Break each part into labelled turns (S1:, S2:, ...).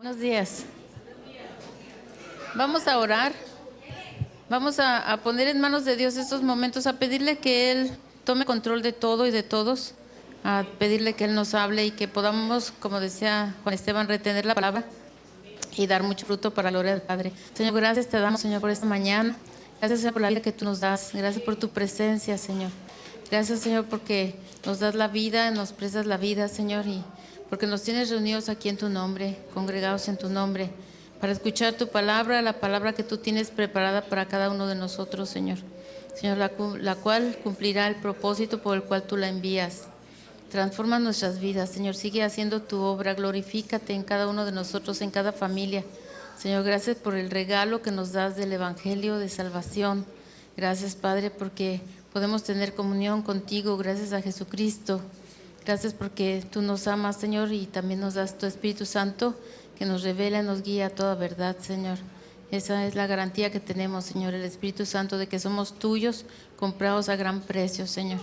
S1: Buenos días. Vamos a orar. Vamos a poner en manos de Dios estos momentos, a pedirle que Él tome control de todo y de todos, a pedirle que Él nos hable y que podamos, como decía Juan Esteban, retener la palabra y dar mucho fruto para la gloria del Padre. Señor, gracias te damos, Señor, por esta mañana. Gracias, Señor, por la vida que tú nos das. Gracias por tu presencia, Señor. Gracias, Señor, porque nos das la vida, nos prestas la vida, Señor, y porque nos tienes reunidos aquí en tu nombre, congregados en tu nombre, para escuchar tu palabra, la palabra que tú tienes preparada para cada uno de nosotros, Señor. Señor, la cual cumplirá el propósito por el cual tú la envías. Transforma nuestras vidas, Señor, sigue haciendo tu obra, glorifícate en cada uno de nosotros, en cada familia. Señor, gracias por el regalo que nos das del Evangelio de salvación. Gracias, Padre, porque podemos tener comunión contigo, gracias a Jesucristo. Gracias porque tú nos amas, Señor, y también nos das tu Espíritu Santo que nos revela y nos guía a toda verdad, Señor. Esa es la garantía que tenemos, Señor, el Espíritu Santo, de que somos tuyos, comprados a gran precio, Señor.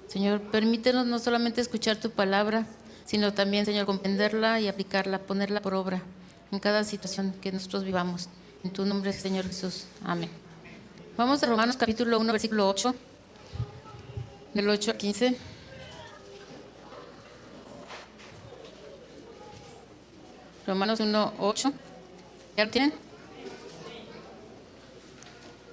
S1: Señor, permítenos no solamente escuchar tu palabra, sino también, Señor, comprenderla y aplicarla, ponerla por obra en cada situación que nosotros vivamos. En tu nombre, Señor Jesús. Amén. Vamos a Romanos capítulo 1, versículo 8, del 8 al 15. Romanos 1, 8. ¿Ya lo tienen?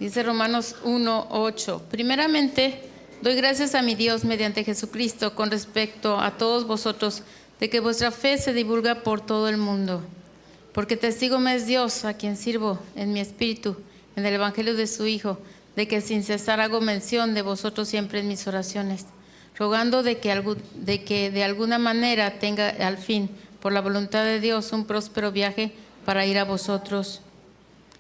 S1: Dice Romanos 1, 8. Primeramente, doy gracias a mi Dios mediante Jesucristo con respecto a todos vosotros, de que vuestra fe se divulga por todo el mundo. Porque testigo me es Dios, a quien sirvo en mi espíritu, en el Evangelio de su Hijo, de que sin cesar hago mención de vosotros siempre en mis oraciones, rogando de que de alguna manera tenga al fin, por la voluntad de Dios, un próspero viaje para ir a vosotros.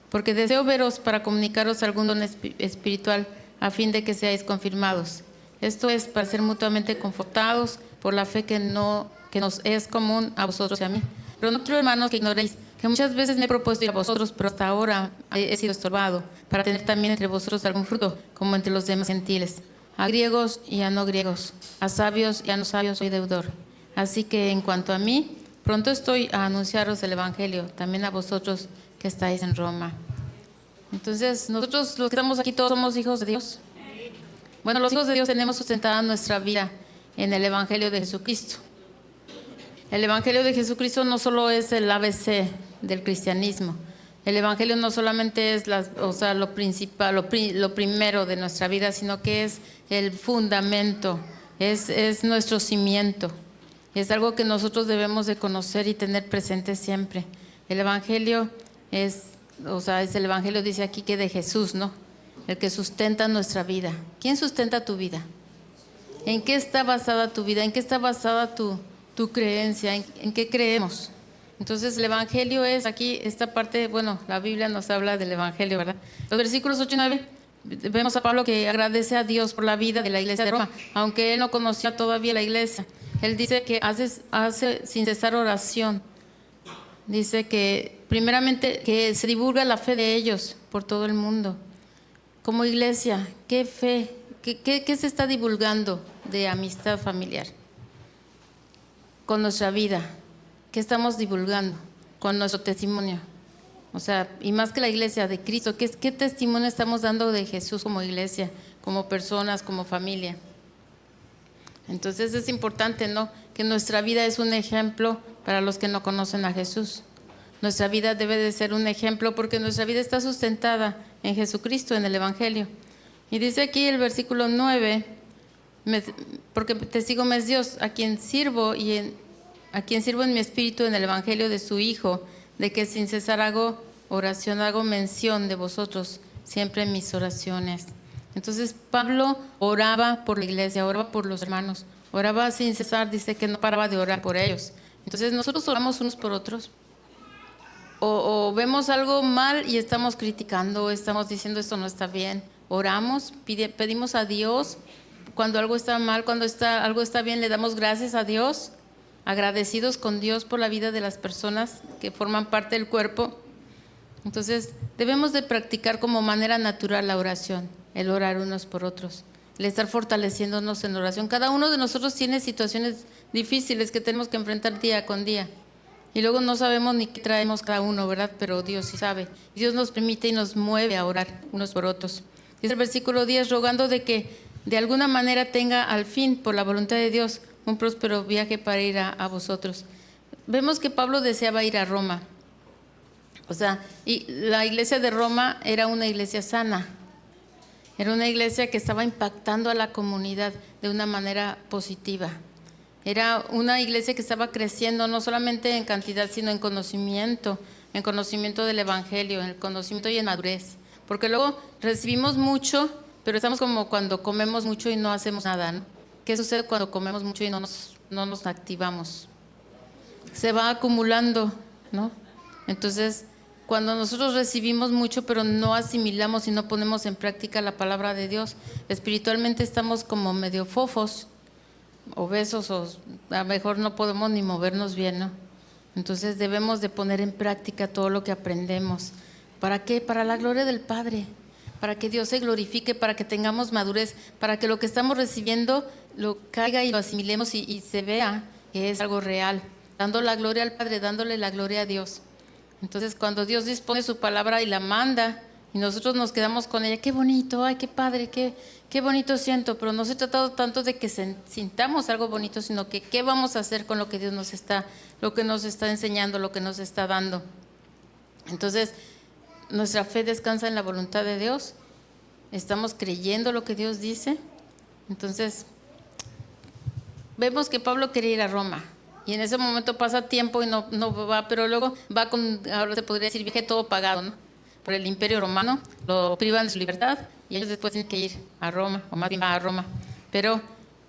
S1: Porque deseo veros para comunicaros algún don espiritual, a fin de que seáis confirmados. Esto es para ser mutuamente confortados por la fe que nos es común a vosotros y a mí. Pero no quiero, hermanos, que ignoréis que muchas veces me he propuesto ir a vosotros, pero hasta ahora he sido estorbado, para tener también entre vosotros algún fruto, como entre los demás gentiles. A griegos y a no griegos, a sabios y a no sabios soy deudor. Así que en cuanto a mí, pronto estoy a anunciaros el Evangelio, también a vosotros que estáis en Roma. Entonces, nosotros los que estamos aquí todos somos hijos de Dios. Bueno, los hijos de Dios tenemos sustentada nuestra vida en el Evangelio de Jesucristo. El Evangelio de Jesucristo no solo es el ABC del cristianismo. El Evangelio no solamente es lo principal, lo primero de nuestra vida, sino que es el fundamento, es nuestro cimiento. Es algo que nosotros debemos de conocer y tener presente siempre. El Evangelio es el Evangelio, dice aquí, que de Jesús, ¿no? El que sustenta nuestra vida. ¿Quién sustenta tu vida? ¿En qué está basada tu vida? ¿En qué está basada tu creencia? ¿En qué creemos? Entonces el Evangelio es aquí, esta parte, bueno, la Biblia nos habla del Evangelio, ¿verdad? Los versículos 8 y 9, vemos a Pablo que agradece a Dios por la vida de la iglesia de Roma, aunque él no conocía todavía la iglesia. Él dice que hace sin cesar oración. Dice que primeramente que se divulga la fe de ellos por todo el mundo. Como iglesia, ¿qué fe? ¿Qué se está divulgando de amistad familiar? Con nuestra vida, ¿qué estamos divulgando? Con nuestro testimonio. O sea, y más que la iglesia de Cristo, ¿qué testimonio estamos dando de Jesús como iglesia, como personas, como familia? Entonces es importante, ¿no?, que nuestra vida es un ejemplo para los que no conocen a Jesús. Nuestra vida debe de ser un ejemplo porque nuestra vida está sustentada en Jesucristo, en el Evangelio. Y dice aquí el versículo 9, porque testigo me es Dios, a quien sirvo en mi espíritu en el Evangelio de su Hijo, de que sin cesar hago oración, hago mención de vosotros siempre en mis oraciones. Entonces Pablo oraba por la iglesia, oraba por los hermanos, oraba sin cesar, dice que no paraba de orar por ellos. Entonces nosotros oramos unos por otros. O vemos algo mal y estamos criticando, estamos diciendo esto no está bien. Oramos, pedimos a Dios. Cuando algo está mal, cuando algo está bien, le damos gracias a Dios, agradecidos con Dios por la vida de las personas que forman parte del cuerpo. Entonces debemos de practicar como manera natural la oración, el orar unos por otros, el estar fortaleciéndonos en oración. Cada uno de nosotros tiene situaciones difíciles que tenemos que enfrentar día con día. Y luego no sabemos ni qué traemos cada uno, ¿verdad? Pero Dios sí sabe. Dios nos permite y nos mueve a orar unos por otros. Dice el versículo 10, rogando de que de alguna manera tenga al fin, por la voluntad de Dios, un próspero viaje para ir a vosotros. Vemos que Pablo deseaba ir a Roma. O sea, y la iglesia de Roma era una iglesia sana. Era una iglesia que estaba impactando a la comunidad de una manera positiva. Era una iglesia que estaba creciendo no solamente en cantidad, sino en conocimiento del Evangelio, en el conocimiento y en madurez. Porque luego recibimos mucho, pero estamos como cuando comemos mucho y no hacemos nada, ¿no? ¿Qué sucede cuando comemos mucho y no nos activamos? Se va acumulando, ¿no? Entonces, cuando nosotros recibimos mucho, pero no asimilamos y no ponemos en práctica la palabra de Dios, espiritualmente estamos como medio fofos, obesos, o a lo mejor no podemos ni movernos bien, ¿no? Entonces debemos de poner en práctica todo lo que aprendemos. ¿Para qué? Para la gloria del Padre, para que Dios se glorifique, para que tengamos madurez, para que lo que estamos recibiendo lo caiga y lo asimilemos y se vea que es algo real, dando la gloria al Padre, dándole la gloria a Dios. Entonces, cuando Dios dispone su palabra y la manda, y nosotros nos quedamos con ella, qué bonito, ay, qué padre, qué bonito siento, pero no se trata tanto de que sintamos algo bonito, sino que qué vamos a hacer con lo que Dios lo que nos está enseñando, lo que nos está dando. Entonces, nuestra fe descansa en la voluntad de Dios, estamos creyendo lo que Dios dice. Entonces, vemos que Pablo quería ir a Roma. Y en ese momento pasa tiempo y no va, pero luego va con, ahora se podría decir, viaje todo pagado, ¿no? Por el Imperio Romano, lo privan de su libertad y ellos después tienen que ir a Roma, o más bien va a Roma. Pero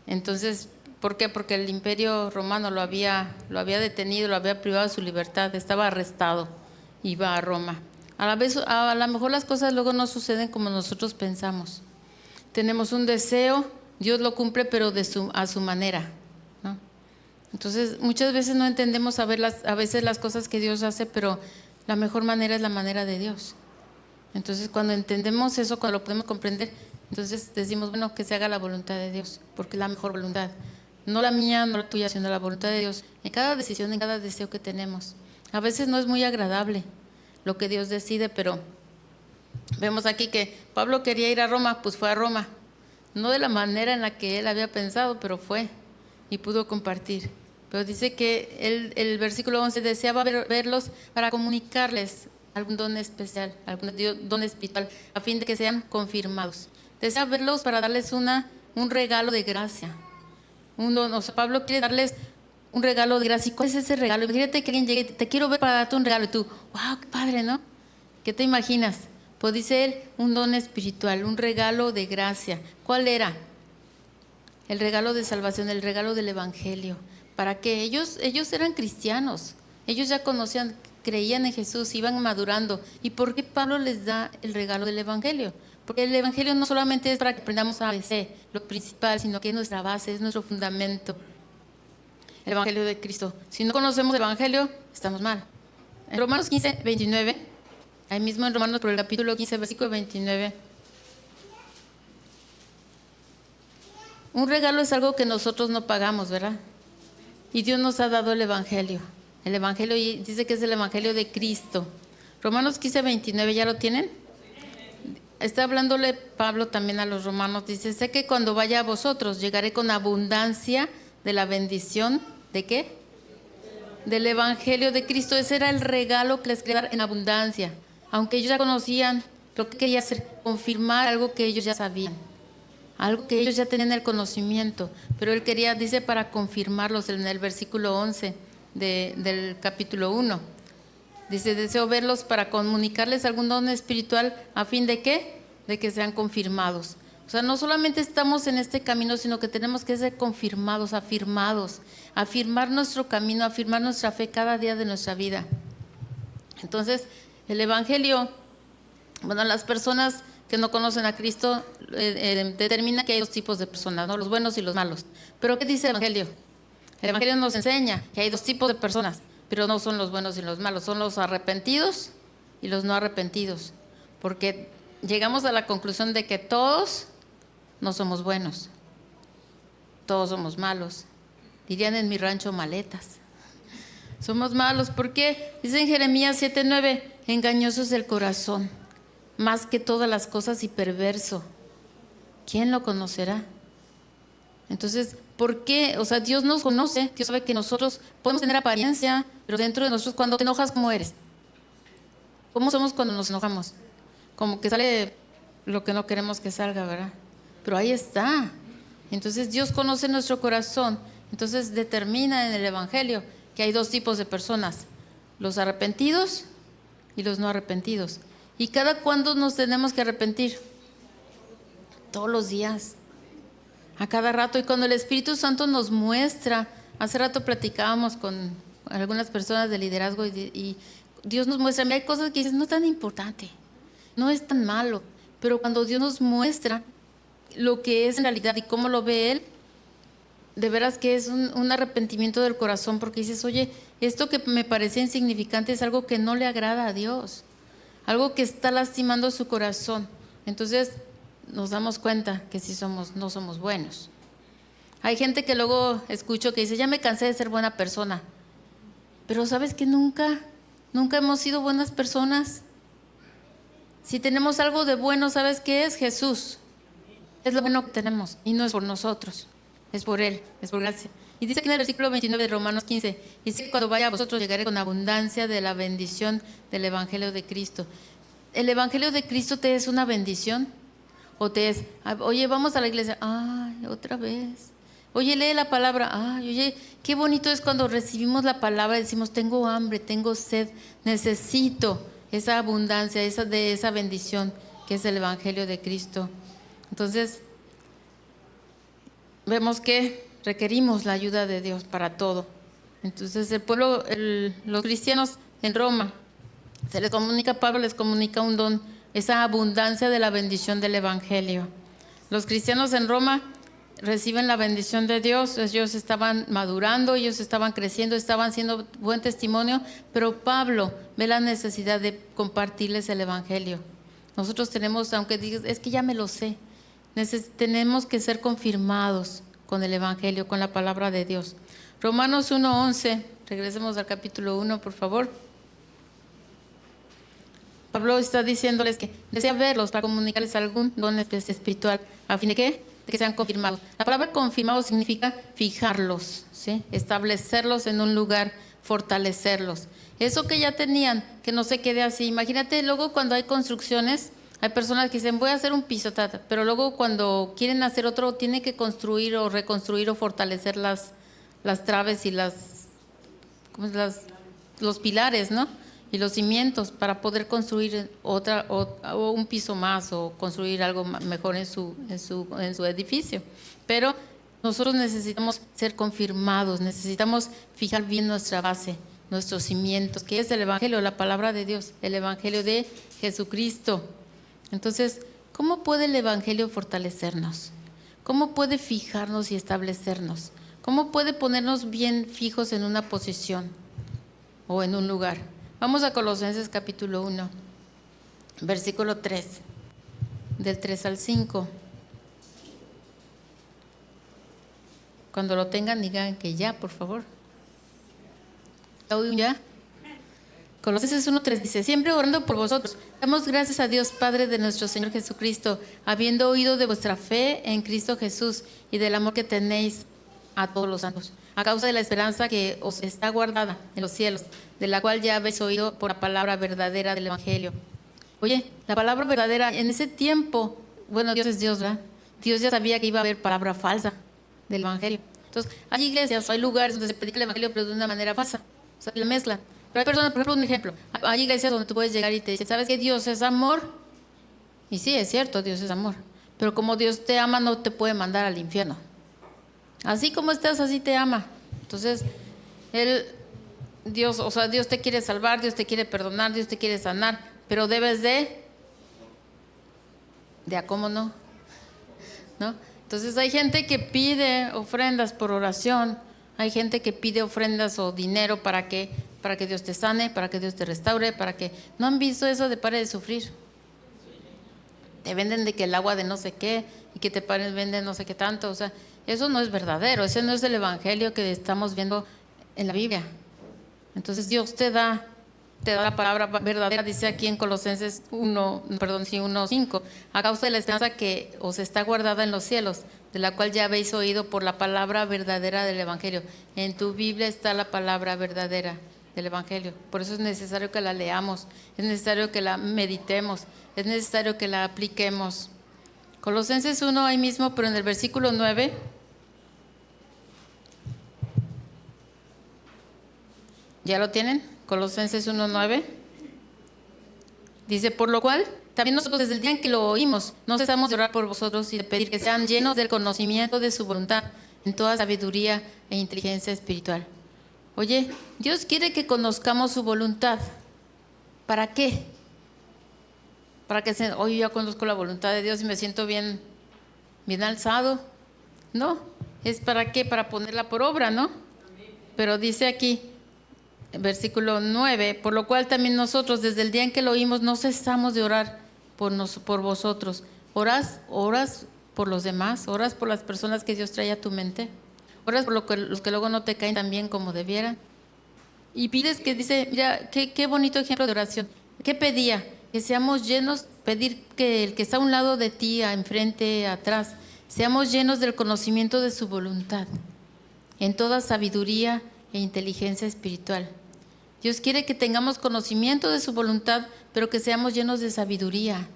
S1: entonces, ¿por qué? Porque el Imperio Romano lo había detenido, lo había privado de su libertad, estaba arrestado y va a Roma. A lo mejor las cosas luego no suceden como nosotros pensamos. Tenemos un deseo, Dios lo cumple, pero a su manera, ¿no? Entonces, muchas veces no entendemos a veces las cosas que Dios hace, pero la mejor manera es la manera de Dios. Entonces, cuando entendemos eso, cuando lo podemos comprender, entonces decimos, bueno, que se haga la voluntad de Dios, porque es la mejor voluntad. No la mía, no la tuya, sino la voluntad de Dios. En cada decisión, en cada deseo que tenemos. A veces no es muy agradable lo que Dios decide, pero vemos aquí que Pablo quería ir a Roma, pues fue a Roma. No de la manera en la que él había pensado, pero fue y pudo compartir. Pero dice que el versículo 11 deseaba verlos para comunicarles algún don especial, algún don espiritual, a fin de que sean confirmados. Desea verlos para darles un regalo de gracia. O sea, Pablo quiere darles un regalo de gracia. ¿Y cuál es ese regalo? Imagínate que alguien llegue, te quiero ver para darte un regalo, y tú, wow, qué padre, ¿no? ¿Qué te imaginas? Pues dice él, un don espiritual, un regalo de gracia. ¿Cuál era? El regalo de salvación, el regalo del Evangelio. ¿Para qué? Ellos eran cristianos, ellos ya conocían, creían en Jesús, iban madurando. ¿Y por qué Pablo les da el regalo del Evangelio? Porque el Evangelio no solamente es para que aprendamos a ABC, lo principal, sino que es nuestra base, es nuestro fundamento. El Evangelio de Cristo. Si no conocemos el Evangelio, estamos mal. En Romanos 15, 29, ahí mismo en Romanos por el capítulo 15, versículo 29. Un regalo es algo que nosotros no pagamos, ¿verdad? Y Dios nos ha dado el Evangelio. El Evangelio dice que es el Evangelio de Cristo. Romanos 15, 29, ¿ya lo tienen? Está hablándole Pablo también a los romanos. Dice, sé que cuando vaya a vosotros llegaré con abundancia de la bendición. ¿De qué? Del Evangelio de Cristo. Ese era el regalo que les quería dar en abundancia. Aunque ellos ya conocían, lo que quería hacer, confirmar algo que ellos ya sabían. Algo que ellos ya tenían el conocimiento, pero él quería, dice, para confirmarlos en el versículo 11 del capítulo 1. Dice, deseo verlos para comunicarles algún don espiritual a fin de ¿qué? De que sean confirmados. O sea, no solamente estamos en este camino, sino que tenemos que ser confirmados, afirmados, afirmar nuestro camino, afirmar nuestra fe cada día de nuestra vida. Entonces, el Evangelio, bueno, las personas que no conocen a Cristo determina que hay dos tipos de personas, ¿no? Los buenos y los malos. Pero ¿qué dice el Evangelio? El Evangelio nos enseña que hay dos tipos de personas, pero no son los buenos y los malos, son los arrepentidos y los no arrepentidos, porque llegamos a la conclusión de que todos no somos buenos, todos somos malos, dirían en mi rancho maletas. Somos malos. ¿Por qué? Dice en Jeremías 7:9, engañoso es el corazón, más que todas las cosas y perverso. ¿Quién lo conocerá? Entonces, ¿por qué? O sea, Dios nos conoce, Dios sabe que nosotros podemos tener apariencia, pero dentro de nosotros, cuando te enojas, ¿cómo eres? ¿Cómo somos cuando nos enojamos? Como que sale lo que no queremos que salga, ¿verdad? Pero ahí está. Entonces Dios conoce nuestro corazón. Entonces determina en el Evangelio que hay dos tipos de personas, los arrepentidos y los no arrepentidos. ¿Y cada cuándo nos tenemos que arrepentir? Todos los días, a cada rato. Y cuando el Espíritu Santo nos muestra, hace rato platicábamos con algunas personas de liderazgo y Dios nos muestra, mira, hay cosas que dices, no es tan importante, no es tan malo, pero cuando Dios nos muestra lo que es en realidad y cómo lo ve Él, de veras que es un arrepentimiento del corazón, porque dices, oye, esto que me parecía insignificante es algo que no le agrada a Dios, algo que está lastimando su corazón. Entonces nos damos cuenta que sí no somos buenos. Hay gente que luego escucho que dice, ya me cansé de ser buena persona, pero ¿sabes que nunca hemos sido buenas personas? Si tenemos algo de bueno, ¿sabes qué es? Jesús. Es lo bueno que tenemos y no es por nosotros, es por Él, es por gracia. Y dice aquí en el versículo 29 de Romanos 15, dice que cuando vaya a vosotros llegaré con abundancia de la bendición del Evangelio de Cristo. ¿El Evangelio de Cristo te es una bendición? ¿O te es, oye, vamos a la iglesia, ay, otra vez? Oye, lee la palabra, ay, oye, qué bonito es cuando recibimos la palabra y decimos, tengo hambre, tengo sed, necesito esa abundancia, de esa bendición que es el Evangelio de Cristo. Entonces, vemos que requerimos la ayuda de Dios para todo. Entonces, el pueblo, los cristianos en Roma, se les comunica, Pablo les comunica un don, esa abundancia de la bendición del Evangelio. Los cristianos en Roma reciben la bendición de Dios, ellos estaban madurando, ellos estaban creciendo, estaban siendo buen testimonio, pero Pablo ve la necesidad de compartirles el Evangelio. Nosotros tenemos, aunque digas, es que ya me lo sé, tenemos que ser confirmados con el Evangelio, con la palabra de Dios. Romanos 1:11, regresemos al capítulo 1, por favor. Pablo está diciéndoles que desea verlos para comunicarles algún don espiritual, a fin de que sean confirmados. La palabra confirmado significa fijarlos, ¿sí? Establecerlos en un lugar, fortalecerlos. Eso que ya tenían, que no se quede así. Imagínate, luego cuando hay construcciones, hay personas que dicen, voy a hacer un piso, pero luego cuando quieren hacer otro, tienen que construir o reconstruir o fortalecer las traves y los pilares, ¿no? Y los cimientos para poder construir o un piso más o construir algo mejor en su edificio. Pero nosotros necesitamos ser confirmados, necesitamos fijar bien nuestra base, nuestros cimientos, que es el Evangelio, la palabra de Dios, el Evangelio de Jesucristo. Entonces, ¿cómo puede el Evangelio fortalecernos? ¿Cómo puede fijarnos y establecernos? ¿Cómo puede ponernos bien fijos en una posición o en un lugar? Vamos a Colosenses capítulo 1, versículo 3, del 3 al 5. Cuando lo tengan, digan que ya, por favor. ¿Ya? Colosenses 1:3 dice, siempre orando por vosotros, damos gracias a Dios Padre de nuestro Señor Jesucristo, habiendo oído de vuestra fe en Cristo Jesús y del amor que tenéis a todos los santos, a causa de la esperanza que os está guardada en los cielos, de la cual ya habéis oído por la palabra verdadera del Evangelio. Oye, la palabra verdadera, en ese tiempo, bueno, Dios es Dios, ¿verdad? Dios ya sabía que iba a haber palabra falsa del Evangelio. Entonces, hay iglesias, hay lugares donde se predica el Evangelio, pero de una manera falsa, o sea, la mezclan. Pero hay personas, por ejemplo, un ejemplo, hay iglesias donde tú puedes llegar y te dicen, ¿sabes que Dios es amor? Y sí, es cierto, Dios es amor, pero como Dios te ama, no te puede mandar al infierno. Así como estás, así te ama. Entonces, Dios te quiere salvar, Dios te quiere perdonar, Dios te quiere sanar, pero debes de a cómo no, ¿no? Entonces hay gente que pide ofrendas por oración, hay gente que pide ofrendas o dinero para que Dios te sane, para que Dios te restaure, ¿no han visto eso de pare de sufrir? Te venden de que el agua de no sé qué y que te venden no sé qué tanto, o sea, eso no es verdadero, ese no es el Evangelio que estamos viendo en la Biblia. Entonces Dios te da la palabra verdadera, dice aquí en Colosenses 1:5, a causa de la esperanza que os está guardada en los cielos, de la cual ya habéis oído por la palabra verdadera del Evangelio. En tu Biblia está la palabra verdadera del Evangelio. Por eso es necesario que la leamos, es necesario que la meditemos, es necesario que la apliquemos. Colosenses 1 ahí mismo, pero en el versículo 9. ¿Ya lo tienen? Colosenses 1:9. Dice, por lo cual, también nosotros desde el día en que lo oímos, no cesamos de orar por vosotros y de pedir que sean llenos del conocimiento de su voluntad, en toda sabiduría e inteligencia espiritual. Oye, Dios quiere que conozcamos su voluntad. ¿Para qué? Para que oye, yo conozco la voluntad de Dios y me siento bien alzado. No, es para qué, para ponerla por obra, ¿no? Pero dice aquí, versículo 9, por lo cual también nosotros desde el día en que lo oímos no cesamos de orar por vosotros. ¿Oras por los demás? ¿Oras por las personas que Dios trae a tu mente? ¿Oras por los que luego no te caen tan bien como debieran? Y pides que dice, mira, qué bonito ejemplo de oración. ¿Qué pedía? Que seamos llenos, pedir que el que está a un lado de ti, enfrente, atrás, seamos llenos del conocimiento de su voluntad, en toda sabiduría e inteligencia espiritual. Dios quiere que tengamos conocimiento de su voluntad, pero que seamos llenos de sabiduría.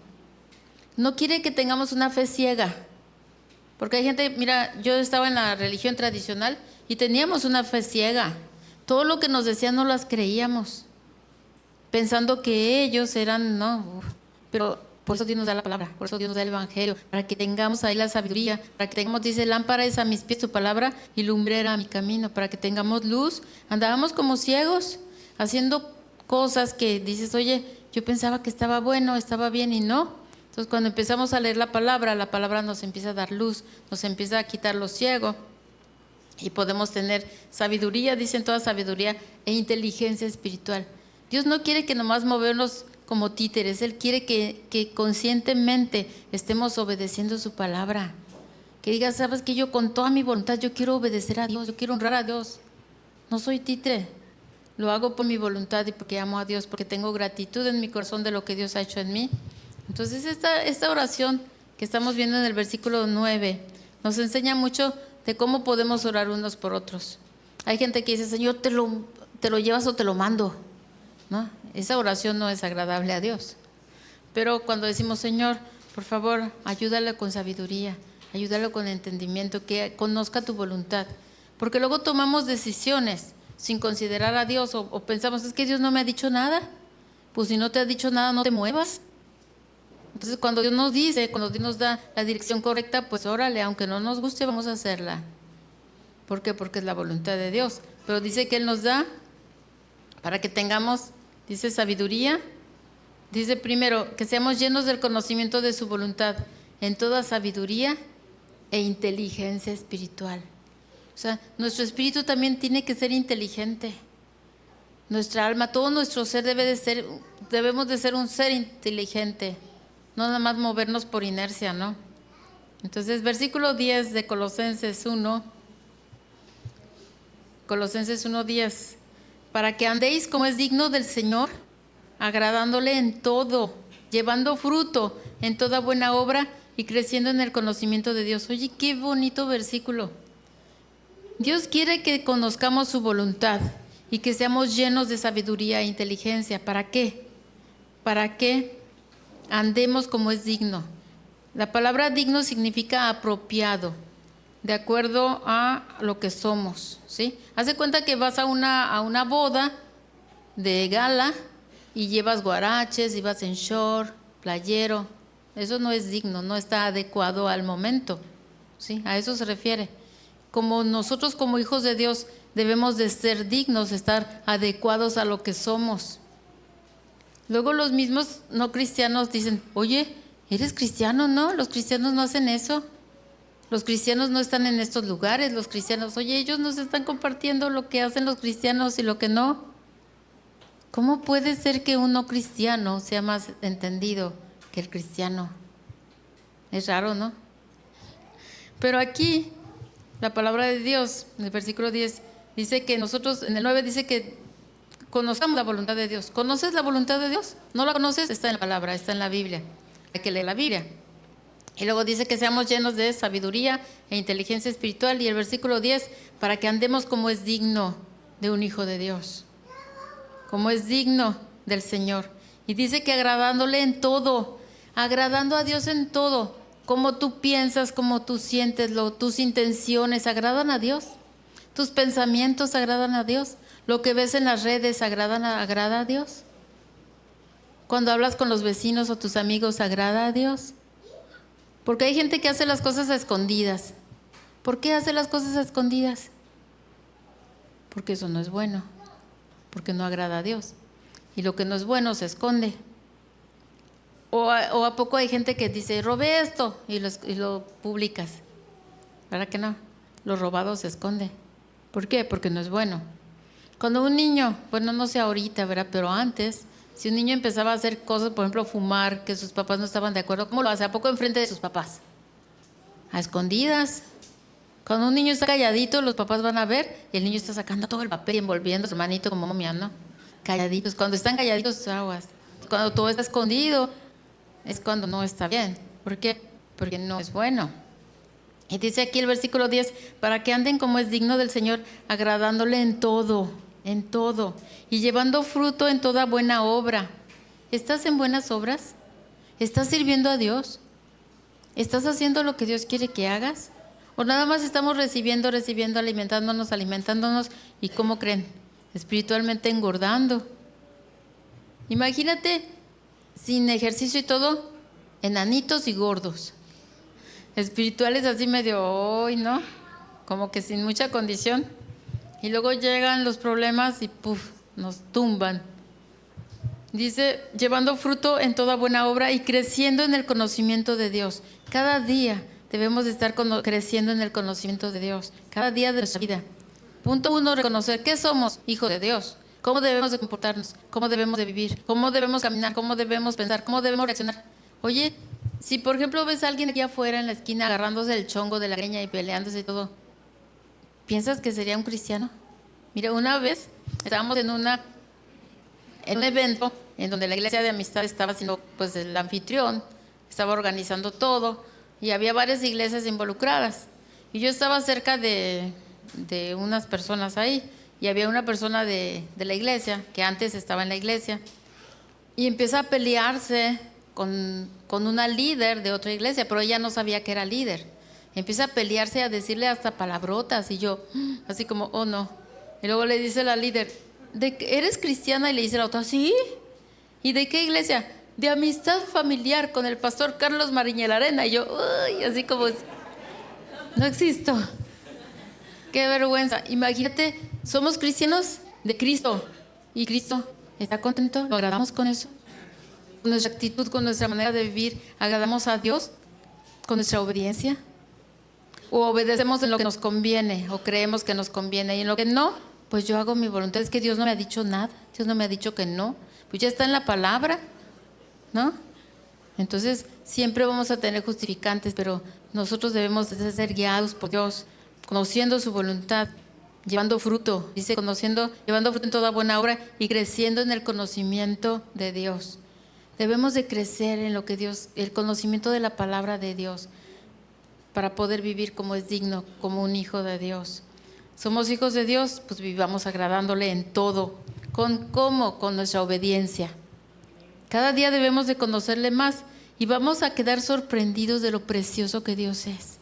S1: No quiere que tengamos una fe ciega. Porque hay gente, mira, yo estaba en la religión tradicional y teníamos una fe ciega. Todo lo que nos decían no las creíamos, pensando que ellos eran, no. Pero por eso Dios nos da la palabra, por eso Dios nos da el Evangelio, para que tengamos ahí la sabiduría, para que tengamos, dice, lámpara es a mis pies tu palabra y lumbrera a mi camino, para que tengamos luz. Andábamos como ciegos, haciendo cosas que dices, oye, yo pensaba que estaba bueno, estaba bien y no. Entonces cuando empezamos a leer la palabra nos empieza a dar luz, nos empieza a quitar lo ciego y podemos tener sabiduría, dicen toda sabiduría e inteligencia espiritual. Dios no quiere que nomás movernos como títeres, Él quiere que conscientemente estemos obedeciendo su palabra. Que digas, sabes que yo con toda mi voluntad yo quiero obedecer a Dios, yo quiero honrar a Dios. No soy títere, lo hago por mi voluntad y porque amo a Dios, porque tengo gratitud en mi corazón de lo que Dios ha hecho en mí. Entonces esta oración que estamos viendo en el versículo 9 nos enseña mucho de cómo podemos orar unos por otros. Hay gente que dice, Señor, te lo llevas o te lo mando, ¿no? Esa oración no es agradable a Dios. Pero cuando decimos, Señor, por favor, ayúdale con sabiduría, ayúdale con entendimiento, que conozca tu voluntad. Porque luego tomamos decisiones sin considerar a Dios o pensamos, es que Dios no me ha dicho nada. Pues si no te ha dicho nada, no te muevas. Entonces cuando Dios nos dice, cuando Dios nos da la dirección correcta, pues órale, aunque no nos guste, vamos a hacerla. ¿Por qué? Porque es la voluntad de Dios. Pero dice que Él nos da para que tengamos, dice, sabiduría. Dice primero, que seamos llenos del conocimiento de su voluntad, en toda sabiduría e inteligencia espiritual. O sea, nuestro espíritu también tiene que ser inteligente. Nuestra alma, todo nuestro ser debemos de ser un ser inteligente. No nada más movernos por inercia, ¿no? Entonces, versículo 10 de Colosenses 1. Colosenses 1:10. Para que andéis como es digno del Señor, agradándole en todo, llevando fruto en toda buena obra y creciendo en el conocimiento de Dios. Oye, qué bonito versículo. Dios quiere que conozcamos su voluntad y que seamos llenos de sabiduría e inteligencia. ¿Para qué? Para que andemos como es digno. La palabra digno significa apropiado, de acuerdo a lo que somos, ¿sí? Haz de cuenta que vas a una boda de gala y llevas guaraches y vas en short, playero. Eso no es digno, no está adecuado al momento, ¿sí? A eso se refiere. Como nosotros como hijos de Dios debemos de ser dignos, estar adecuados a lo que somos. Luego los mismos no cristianos dicen, oye, ¿eres cristiano? No, los cristianos no hacen eso. Los cristianos no están en estos lugares, los cristianos, oye, ellos nos están compartiendo lo que hacen los cristianos y lo que no. ¿Cómo puede ser que un no cristiano sea más entendido que el cristiano? Es raro, ¿no? Pero aquí, la palabra de Dios, en el versículo 10, dice que nosotros, en el 9 dice que conozcamos la voluntad de Dios. ¿Conoces la voluntad de Dios? ¿No la conoces? Está en la palabra, está en la Biblia. Hay que leer la Biblia. Y luego dice que seamos llenos de sabiduría e inteligencia espiritual. Y el versículo 10, para que andemos como es digno de un hijo de Dios, como es digno del Señor. Y dice que agradándole en todo, agradando a Dios en todo, como tú piensas, como tú sientes, tus intenciones agradan a Dios, tus pensamientos agradan a Dios, lo que ves en las redes agrada a Dios. Cuando hablas con los vecinos o tus amigos, agrada a Dios. Porque hay gente que hace las cosas a escondidas. ¿Por qué hace las cosas a escondidas? Porque eso no es bueno, porque no agrada a Dios. Y lo que no es bueno se esconde. O a poco hay gente que dice, robé esto, y lo publicas. ¿Verdad que no? Lo robado se esconde. ¿Por qué? Porque no es bueno. Cuando un niño, bueno, no sé ahorita, ¿verdad? Pero antes, si un niño empezaba a hacer cosas, por ejemplo, fumar, que sus papás no estaban de acuerdo, ¿cómo lo hace? ¿A poco enfrente de sus papás? A escondidas. Cuando un niño está calladito, los papás van a ver y el niño está sacando todo el papel y envolviendo a su hermanito como momia, ¿no? Calladitos. Cuando están calladitos, aguas. Cuando todo está escondido, es cuando no está bien. ¿Por qué? Porque no es bueno. Y dice aquí el versículo 10, para que anden como es digno del Señor, agradándole en todo, y llevando fruto en toda buena obra. ¿Estás en buenas obras? ¿Estás sirviendo a Dios? ¿Estás haciendo lo que Dios quiere que hagas? ¿O nada más estamos recibiendo, alimentándonos, y cómo creen? Espiritualmente engordando. Imagínate, sin ejercicio y todo, enanitos y gordos. Espirituales así medio hoy, ¿no? Como que sin mucha condición. Y luego llegan los problemas y ¡puf!, nos tumban. Dice, llevando fruto en toda buena obra y creciendo en el conocimiento de Dios. Cada día debemos de estar creciendo en el conocimiento de Dios. Cada día de nuestra vida. Punto 1, reconocer que somos hijos de Dios. Cómo debemos de comportarnos, cómo debemos de vivir, cómo debemos caminar, cómo debemos pensar, cómo debemos reaccionar. Oye, si por ejemplo ves a alguien aquí afuera en la esquina agarrándose el chongo de la greña y peleándose y todo, ¿piensas que sería un cristiano? Mira, una vez estábamos en un evento en donde la iglesia de amistad estaba siendo pues el anfitrión, estaba organizando todo y había varias iglesias involucradas. Y yo estaba cerca de unas personas ahí y había una persona de la iglesia que antes estaba en la iglesia y empieza a pelearse con una líder de otra iglesia, pero ella no sabía que era líder. Empieza a pelearse, a decirle hasta palabrotas y yo así como, oh no. Y luego le dice la líder, ¿eres cristiana? Y le dice la otra, sí. ¿Y de qué iglesia? De Amistad Familiar con el pastor Carlos Mariñel Arena. Y yo, uy, así como, no existo. Qué vergüenza. Imagínate, somos cristianos de Cristo. ¿Y Cristo está contento? ¿Lo agradamos con eso? Con nuestra actitud, con nuestra manera de vivir, ¿agradamos a Dios con nuestra obediencia? ¿O obedecemos en lo que nos conviene o creemos que nos conviene? Y en lo que no, pues yo hago mi voluntad. Es que Dios no me ha dicho nada, Dios no me ha dicho que no. Pues ya está en la palabra, ¿no? Entonces siempre vamos a tener justificantes, pero nosotros debemos de ser guiados por Dios, conociendo su voluntad, llevando fruto, dice llevando fruto en toda buena obra y creciendo en el conocimiento de Dios. Debemos de crecer en lo que Dios, el conocimiento de la palabra de Dios, para poder vivir como es digno, como un hijo de Dios. Somos hijos de Dios, pues vivamos agradándole en todo. ¿Cómo? Con nuestra obediencia. Cada día debemos de conocerle más y vamos a quedar sorprendidos de lo precioso que Dios es.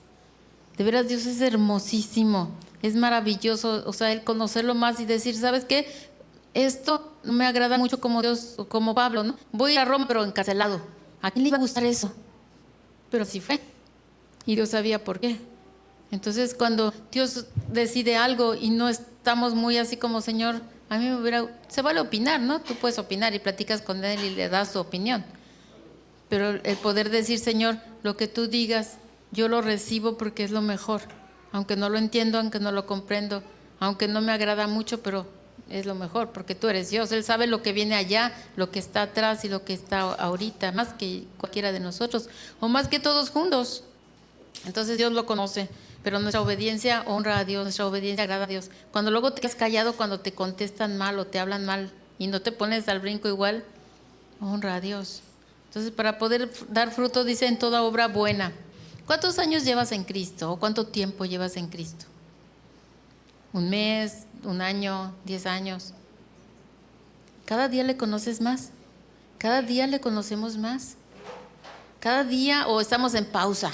S1: De veras, Dios es hermosísimo, es maravilloso, o sea, el conocerlo más y decir, ¿sabes qué? Esto no me agrada mucho como Dios, como Pablo, ¿no? Voy a ir a Roma, pero encarcelado. ¿A quién le iba a gustar eso? Pero sí fue. Y Dios sabía por qué. Entonces, cuando Dios decide algo y no estamos muy así como, Señor, a mí se vale opinar, ¿no? Tú puedes opinar y platicas con Él y le das tu opinión. Pero el poder decir, Señor, lo que tú digas, yo lo recibo porque es lo mejor. Aunque no lo entiendo, aunque no lo comprendo, aunque no me agrada mucho, pero es lo mejor, porque tú eres Dios. Él sabe lo que viene allá, lo que está atrás y lo que está ahorita, más que cualquiera de nosotros, o más que todos juntos. Entonces Dios lo conoce, pero nuestra obediencia honra a Dios, nuestra obediencia agrada a Dios. Cuando luego te quedas callado, cuando te contestan mal o te hablan mal y no te pones al brinco igual, honra a Dios. Entonces, para poder dar fruto, dice en toda obra buena. ¿Cuántos años llevas en Cristo o cuánto tiempo llevas en Cristo? ¿Un mes, un año, 10 años? Cada día le conoces más, cada día le conocemos más. Cada día, o estamos en pausa,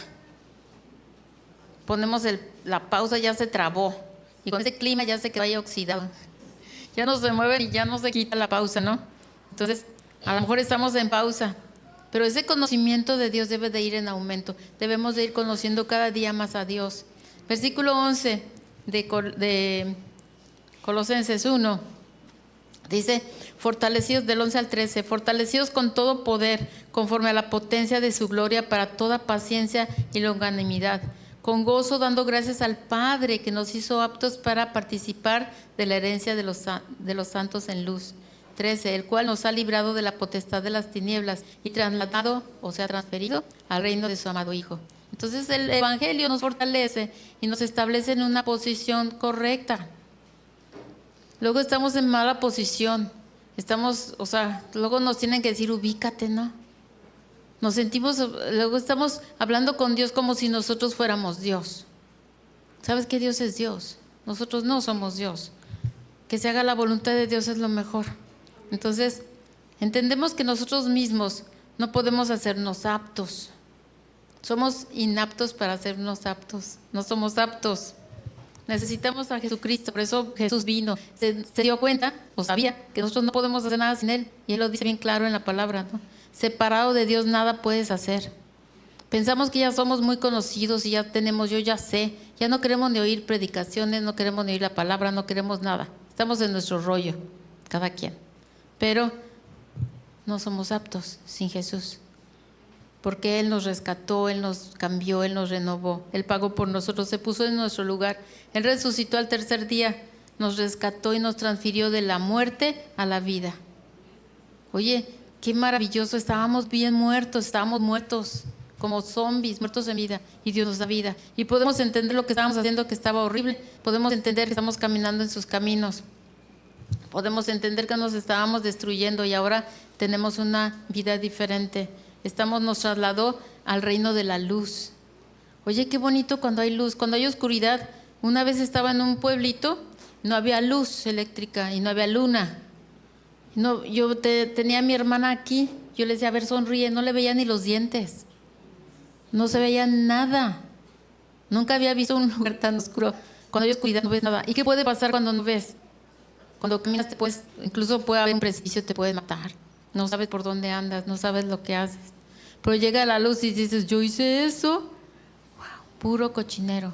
S1: ponemos la pausa, ya se trabó, y con ese clima ya se quedó ahí oxidado, ya no se mueve y ya no se quita la pausa, ¿no? Entonces, a lo mejor estamos en pausa, pero ese conocimiento de Dios debe de ir en aumento, debemos de ir conociendo cada día más a Dios. Versículo 11 de Colosenses 1, dice, fortalecidos, del 11 al 13, fortalecidos con todo poder, conforme a la potencia de su gloria, para toda paciencia y longanimidad, con gozo dando gracias al Padre, que nos hizo aptos para participar de la herencia de los santos en luz. 13, el cual nos ha librado de la potestad de las tinieblas y trasladado, o sea, transferido al reino de su amado Hijo. Entonces el Evangelio nos fortalece y nos establece en una posición correcta. Luego estamos en mala posición, luego nos tienen que decir, ubícate, ¿no? Nos sentimos, luego estamos hablando con Dios como si nosotros fuéramos Dios. ¿Sabes que Dios es Dios? Nosotros no somos Dios. Que se haga la voluntad de Dios es lo mejor. Entonces, entendemos que nosotros mismos no podemos hacernos aptos. Somos inaptos para hacernos aptos. No somos aptos. Necesitamos a Jesucristo, por eso Jesús vino. Se dio cuenta, o sabía, que nosotros no podemos hacer nada sin Él. Y Él lo dice bien claro en la palabra, ¿no? Separado de Dios nada puedes hacer. Pensamos que ya somos muy conocidos y ya tenemos, yo ya sé. Ya no queremos ni oír predicaciones, no queremos ni oír la palabra, no queremos nada. Estamos en nuestro rollo, cada quien. Pero no somos aptos sin Jesús. Porque Él nos rescató, Él nos cambió, Él nos renovó, Él pagó por nosotros, se puso en nuestro lugar. Él resucitó al tercer día, nos rescató y nos transfirió de la muerte a la vida. Oye, qué maravilloso, estábamos bien muertos, estábamos muertos como zombies, muertos en vida, y Dios nos da vida. Y podemos entender lo que estábamos haciendo que estaba horrible, podemos entender que estamos caminando en sus caminos, podemos entender que nos estábamos destruyendo y ahora tenemos una vida diferente. Nos trasladó al reino de la luz. Oye, qué bonito cuando hay luz, cuando hay oscuridad. Una vez estaba en un pueblito, no había luz eléctrica y no había luna. No, tenía a mi hermana aquí, yo le decía, a ver, sonríe, no le veía ni los dientes. No se veía nada. Nunca había visto un lugar tan oscuro. Cuando hay oscuridad no ves nada. ¿Y qué puede pasar cuando no ves? Cuando caminas incluso puede haber un precipicio, te puede matar. No sabes por dónde andas, no sabes lo que haces. Pero llega la luz y dices, yo hice eso. Wow, puro cochinero.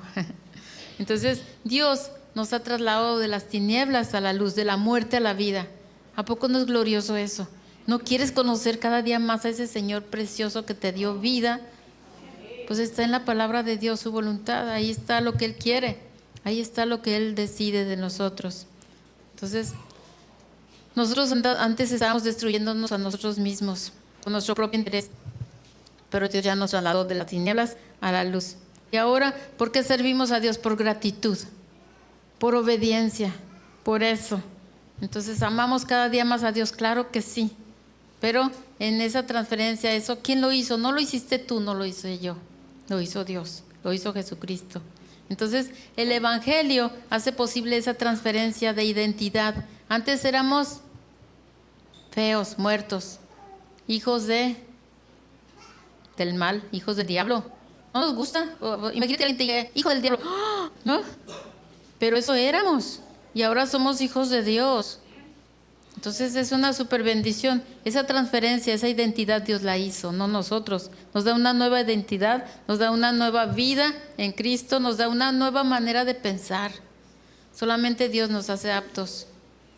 S1: Entonces, Dios nos ha trasladado de las tinieblas a la luz, de la muerte a la vida. ¿A poco no es glorioso eso? ¿No quieres conocer cada día más a ese Señor precioso que te dio vida? Pues está en la palabra de Dios su voluntad. Ahí está lo que Él quiere. Ahí está lo que Él decide de nosotros. Entonces, nosotros antes estábamos destruyéndonos a nosotros mismos con nuestro propio interés, pero Dios ya nos trasladó de las tinieblas a la luz. Y ahora, ¿por qué servimos a Dios? Por gratitud, por obediencia, por eso. Entonces, ¿amamos cada día más a Dios? Claro que sí, pero en esa transferencia, eso, ¿quién lo hizo? No lo hiciste tú, no lo hice yo, lo hizo Dios, lo hizo Jesucristo. Entonces, el Evangelio hace posible esa transferencia de identidad. Antes éramos feos, muertos, hijos del mal, hijos del diablo. No nos gusta. Imagínate que alguien te diga, hijo del diablo, ¿no? Pero eso éramos y ahora somos hijos de Dios. Entonces es una super bendición. Esa transferencia, esa identidad Dios la hizo, no nosotros. Nos da una nueva identidad, nos da una nueva vida en Cristo, nos da una nueva manera de pensar. Solamente Dios nos hace aptos.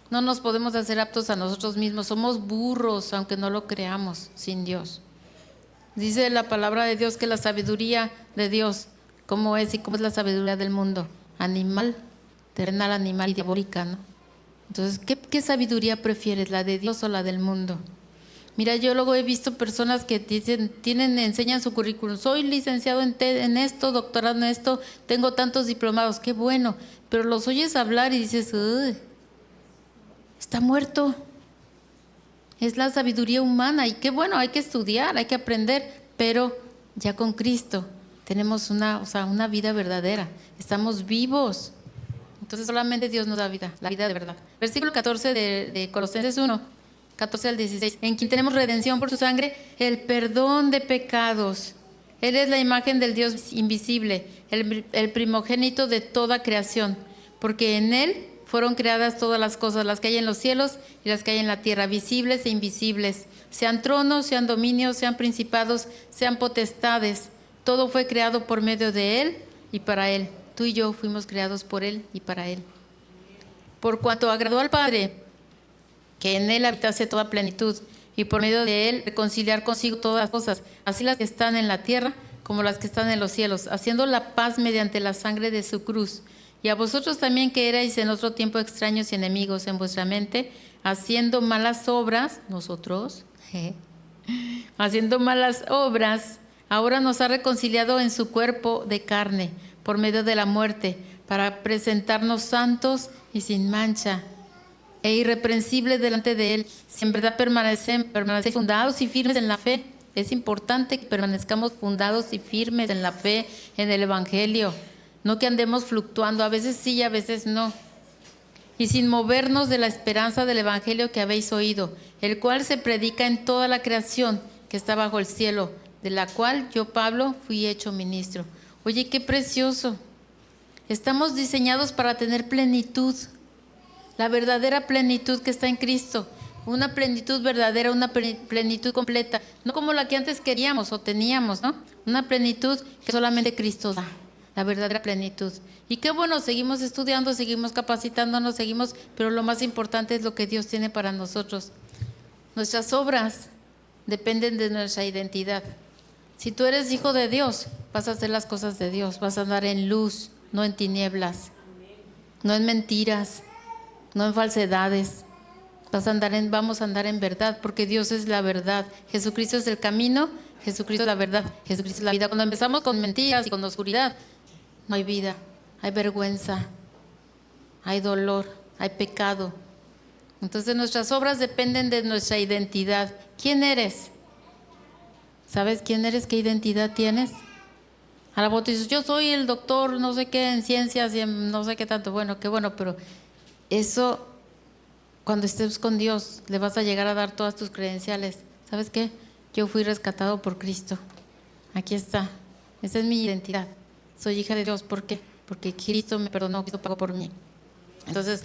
S1: No nos podemos hacer aptos a nosotros mismos. Somos burros, aunque no lo creamos, sin Dios. Dice la palabra de Dios que la sabiduría de Dios, ¿cómo es y cómo es la sabiduría del mundo? Animal, terrenal, animal y diabólica, ¿no? Entonces, ¿qué sabiduría prefieres, la de Dios o la del mundo? Mira, yo luego he visto personas que enseñan su currículum, soy licenciado en esto, doctorado en esto, tengo tantos diplomados, qué bueno, pero los oyes hablar y dices, está muerto, Es la sabiduría humana y qué bueno, hay que estudiar, hay que aprender, pero ya con Cristo tenemos una vida verdadera, estamos vivos. Entonces solamente Dios nos da vida, la vida de verdad. Versículo 14 de Colosenses 1, 14 al 16. En quien tenemos redención por su sangre, el perdón de pecados. Él es la imagen del Dios invisible, el primogénito de toda creación, porque en Él fueron creadas todas las cosas, las que hay en los cielos y las que hay en la tierra, visibles e invisibles, sean tronos, sean dominios, sean principados, sean potestades. Todo fue creado por medio de Él y para Él. Tú y yo fuimos creados por Él y para Él. Por cuanto agradó al Padre que en Él habitase toda plenitud, y por medio de Él reconciliar consigo todas las cosas, así las que están en la tierra como las que están en los cielos, haciendo la paz mediante la sangre de su cruz. Y a vosotros también, que erais en otro tiempo extraños y enemigos en vuestra mente, haciendo malas obras, nosotros, haciendo malas obras, ahora nos ha reconciliado en su cuerpo de carne, por medio de la muerte, para presentarnos santos y sin mancha e irreprensibles delante de Él. Si en verdad permanecen fundados y firmes en la fe. Es importante que permanezcamos fundados y firmes en la fe, en el Evangelio. No que andemos fluctuando, a veces sí y a veces no. Y sin movernos de la esperanza del Evangelio que habéis oído, el cual se predica en toda la creación que está bajo el cielo, de la cual yo, Pablo, fui hecho ministro. Oye, qué precioso. Estamos diseñados para tener plenitud, la verdadera plenitud que está en Cristo. Una plenitud verdadera, una plenitud completa, no como la que antes queríamos o teníamos, ¿no? Una plenitud que solamente Cristo da, la verdadera plenitud. Y qué bueno, seguimos estudiando, seguimos capacitándonos, pero lo más importante es lo que Dios tiene para nosotros. Nuestras obras dependen de nuestra identidad. Si tú eres hijo de Dios, vas a hacer las cosas de Dios, vas a andar en luz, no en tinieblas, no en mentiras, no en falsedades. Vamos a andar en verdad, porque Dios es la verdad. Jesucristo es el camino, Jesucristo es la verdad, Jesucristo es la vida. Cuando empezamos con mentiras y con oscuridad, no hay vida, hay vergüenza, hay dolor, hay pecado. Entonces nuestras obras dependen de nuestra identidad. ¿Quién eres? ¿Sabes quién eres? ¿Qué identidad tienes? A la voz dices, yo soy el doctor, no sé qué, en ciencias y en no sé qué tanto. Bueno, qué bueno, pero eso, cuando estés con Dios, le vas a llegar a dar todas tus credenciales. ¿Sabes qué? Yo fui rescatado por Cristo. Aquí está. Esa es mi identidad. Soy hija de Dios. ¿Por qué? Porque Cristo me perdonó, Cristo pagó por mí. Entonces,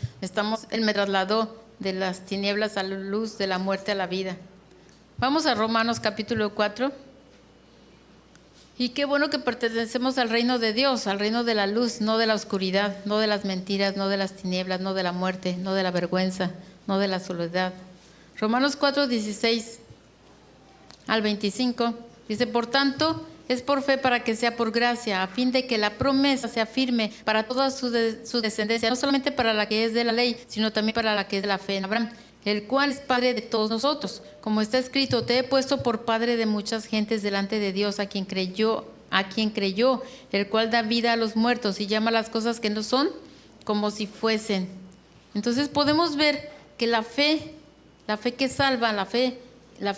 S1: Él me trasladó de las tinieblas a la luz, de la muerte a la vida. Vamos a Romanos capítulo 4. Y qué bueno que pertenecemos al reino de Dios, al reino de la luz, no de la oscuridad, no de las mentiras, no de las tinieblas, no de la muerte, no de la vergüenza, no de la soledad. Romanos 4, 16 al 25 dice, por tanto, es por fe para que sea por gracia, a fin de que la promesa sea firme para toda su descendencia, no solamente para la que es de la ley, sino también para la que es de la fe en Abraham, el cual es padre de todos nosotros. Como está escrito, te he puesto por padre de muchas gentes delante de Dios, a quien creyó, el cual da vida a los muertos y llama las cosas que no son como si fuesen. Entonces podemos ver que la fe que salva, la fe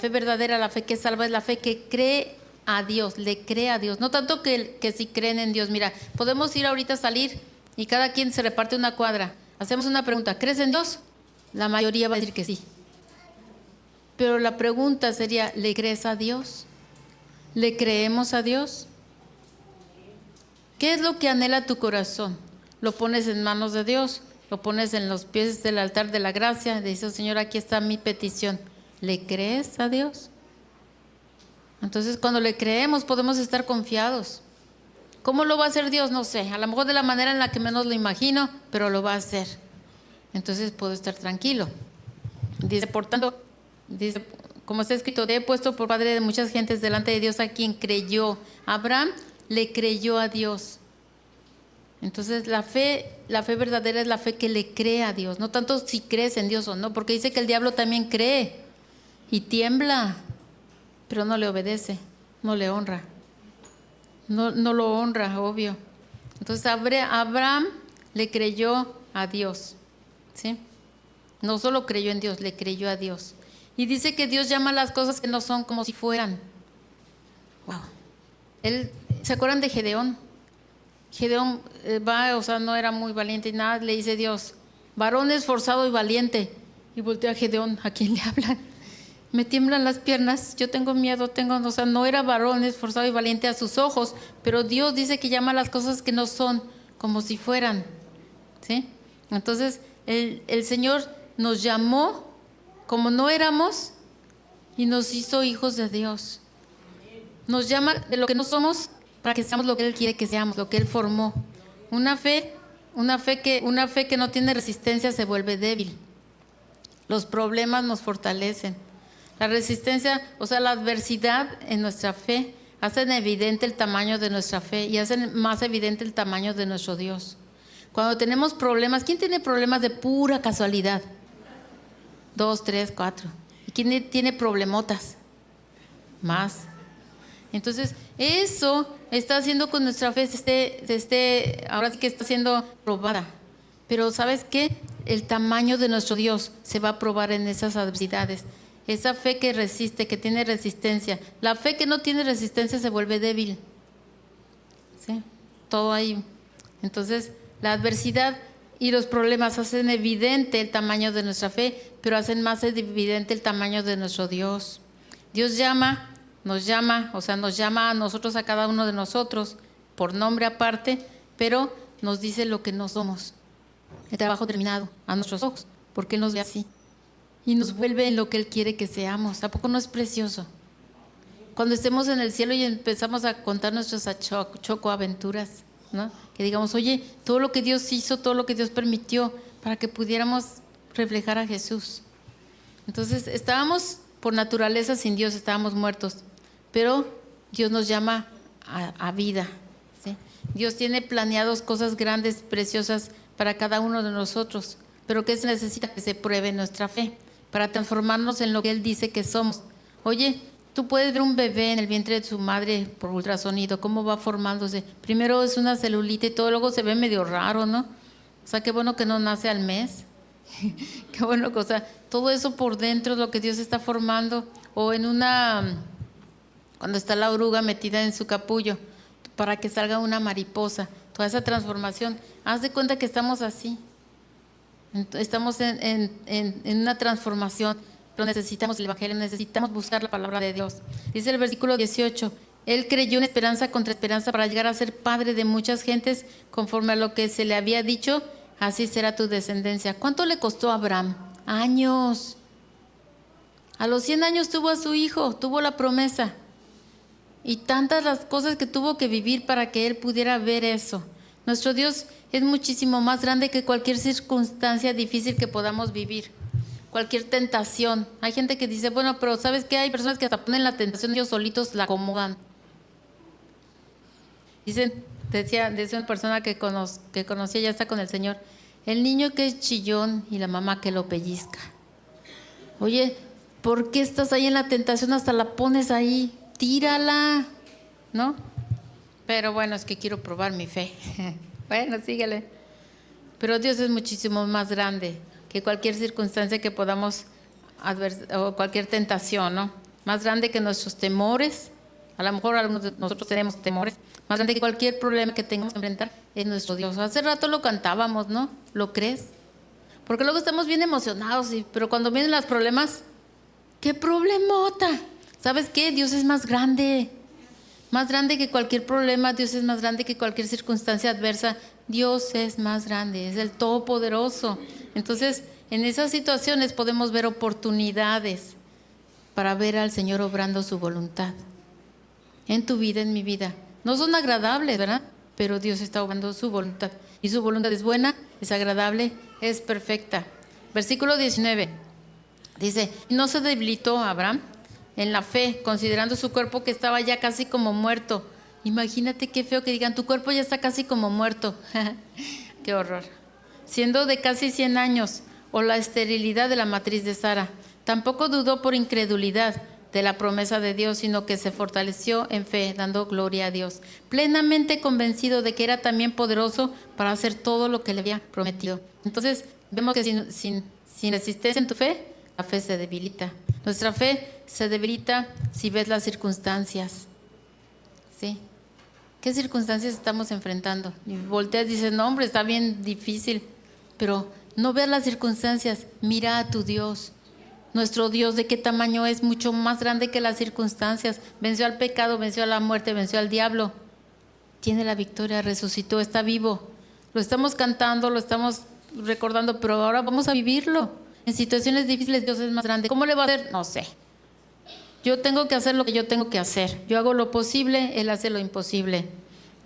S1: verdadera, la fe que salva es la fe que cree a Dios, le cree a Dios. No tanto que si creen en Dios. Mira, podemos ir ahorita a salir y cada quien se reparte una cuadra. Hacemos una pregunta, ¿crees en Dios? La mayoría va a decir que sí. Pero la pregunta sería, ¿le crees a Dios? ¿Le creemos a Dios? ¿Qué es lo que anhela tu corazón? ¿Lo pones en manos de Dios? ¿Lo pones en los pies del altar de la gracia? Dice, Señor, aquí está mi petición. ¿Le crees a Dios? Entonces, cuando le creemos, podemos estar confiados. ¿Cómo lo va a hacer Dios? No sé. A lo mejor de la manera en la que menos lo imagino, pero lo va a hacer. Entonces puedo estar tranquilo. Dice, por tanto, como está escrito, te he puesto por padre de muchas gentes delante de Dios a quien creyó. Abraham le creyó a Dios. Entonces la fe verdadera es la fe que le cree a Dios, no tanto si crees en Dios o no, porque dice que el diablo también cree y tiembla, pero no le obedece, no le honra, no lo honra, obvio. Entonces Abraham le creyó a Dios, ¿sí? No solo creyó en Dios, le creyó a Dios. Y dice que Dios llama las cosas que no son como si fueran. Wow. ¿Se acuerdan de Gedeón? Gedeón va, o sea, no era muy valiente y nada, le dice Dios, varón esforzado y valiente. Y voltea a Gedeón, ¿a quién le hablan? Me tiemblan las piernas, yo tengo miedo, o sea, no era varón esforzado y valiente a sus ojos, pero Dios dice que llama las cosas que no son como si fueran, ¿sí? Entonces, el Señor nos llamó como no éramos y nos hizo hijos de Dios. Nos llama de lo que no somos para que seamos lo que Él quiere que seamos, lo que Él formó. Una fe que no tiene resistencia se vuelve débil. Los problemas nos fortalecen. La resistencia, o sea, la adversidad en nuestra fe hacen evidente el tamaño de nuestra fe y hacen más evidente el tamaño de nuestro Dios. Cuando tenemos problemas, ¿quién tiene problemas de pura casualidad? 2, 3, 4. ¿Y quién tiene problemotas? Más. Entonces, eso está haciendo con nuestra fe, ahora sí que está siendo probada. Pero ¿sabes qué? El tamaño de nuestro Dios se va a probar en esas adversidades. Esa fe que resiste, que tiene resistencia. La fe que no tiene resistencia se vuelve débil. ¿Sí? Todo ahí. Entonces, la adversidad y los problemas hacen evidente el tamaño de nuestra fe, pero hacen más evidente el tamaño de nuestro Dios. Dios nos llama a nosotros, a cada uno de nosotros, por nombre aparte, pero nos dice lo que no somos. El trabajo terminado a nuestros ojos, porque Él nos ve así. Y nos vuelve en lo que Él quiere que seamos. ¿A poco no es precioso? Cuando estemos en el cielo y empezamos a contar nuestras chocoaventuras, ¿no? Que digamos, oye, todo lo que Dios hizo, todo lo que Dios permitió para que pudiéramos reflejar a Jesús. Entonces, estábamos por naturaleza sin Dios, estábamos muertos, pero Dios nos llama a vida, ¿sí? Dios tiene planeados cosas grandes, preciosas para cada uno de nosotros, pero ¿qué se necesita? Que se pruebe nuestra fe para transformarnos en lo que Él dice que somos. Oye, tú puedes ver un bebé en el vientre de su madre por ultrasonido, cómo va formándose. Primero es una celulita y todo, luego se ve medio raro, ¿no? O sea, qué bueno que no nace al mes. Qué bueno, o sea, todo eso por dentro es lo que Dios está formando. O cuando está la oruga metida en su capullo, para que salga una mariposa. Toda esa transformación. Haz de cuenta que estamos así. Estamos en una transformación, pero necesitamos el Evangelio, necesitamos buscar la palabra de Dios. Dice el versículo 18, Él creyó en esperanza contra esperanza para llegar a ser padre de muchas gentes, conforme a lo que se le había dicho, así será tu descendencia. ¿Cuánto le costó a Abraham? Años. A los 100 años tuvo a su hijo, tuvo la promesa. Y tantas las cosas que tuvo que vivir para que él pudiera ver eso. Nuestro Dios es muchísimo más grande que cualquier circunstancia difícil que podamos vivir, cualquier tentación. Hay gente que dice, bueno, pero ¿sabes qué? Hay personas que hasta ponen la tentación, ellos solitos la acomodan. Decía una persona que conocía, ya está con el Señor, el niño que es chillón y la mamá que lo pellizca. Oye, ¿por qué estás ahí en la tentación? Hasta la pones ahí, tírala, ¿no? Pero bueno, es que quiero probar mi fe. Bueno, síguele. Pero Dios es muchísimo más grande que cualquier circunstancia que podamos o cualquier tentación, ¿no? Más grande que nuestros temores. A lo mejor algunos de nosotros tenemos temores. Más grande que cualquier problema que tengamos que enfrentar es nuestro Dios. Hace rato lo cantábamos, ¿no? ¿Lo crees? Porque luego estamos bien emocionados, pero cuando vienen los problemas, ¡qué problemota! ¿Sabes qué? Dios es más grande. Más grande que cualquier problema, Dios es más grande que cualquier circunstancia adversa. Dios es más grande, es el Todopoderoso. Entonces, en esas situaciones podemos ver oportunidades para ver al Señor obrando su voluntad. En tu vida, en mi vida. No son agradables, ¿verdad? Pero Dios está obrando su voluntad. Y su voluntad es buena, es agradable, es perfecta. Versículo 19. Dice, no se debilitó Abraham en la fe, considerando su cuerpo que estaba ya casi como muerto. Imagínate qué feo que digan, tu cuerpo ya está casi como muerto. Qué horror. Siendo de casi 100 años, o la esterilidad de la matriz de Sara. Tampoco dudó por incredulidad de la promesa de Dios, sino que se fortaleció en fe, dando gloria a Dios, plenamente convencido de que era también poderoso para hacer todo lo que le había prometido. Entonces, vemos que sin resistencia en tu fe, la fe se debilita. Nuestra fe se debilita si ves las circunstancias. ¿Sí? ¿Qué circunstancias estamos enfrentando? Y volteas y dices, no hombre, está bien difícil, pero no veas las circunstancias, mira a tu Dios. Nuestro Dios, ¿de qué tamaño es? Mucho más grande que las circunstancias. Venció al pecado, venció a la muerte, venció al diablo. Tiene la victoria, resucitó, está vivo. Lo estamos cantando, lo estamos recordando, pero ahora vamos a vivirlo. En situaciones difíciles Dios es más grande. ¿Cómo le va a hacer? No sé. Yo tengo que hacer lo que yo tengo que hacer. Yo hago lo posible, Él hace lo imposible.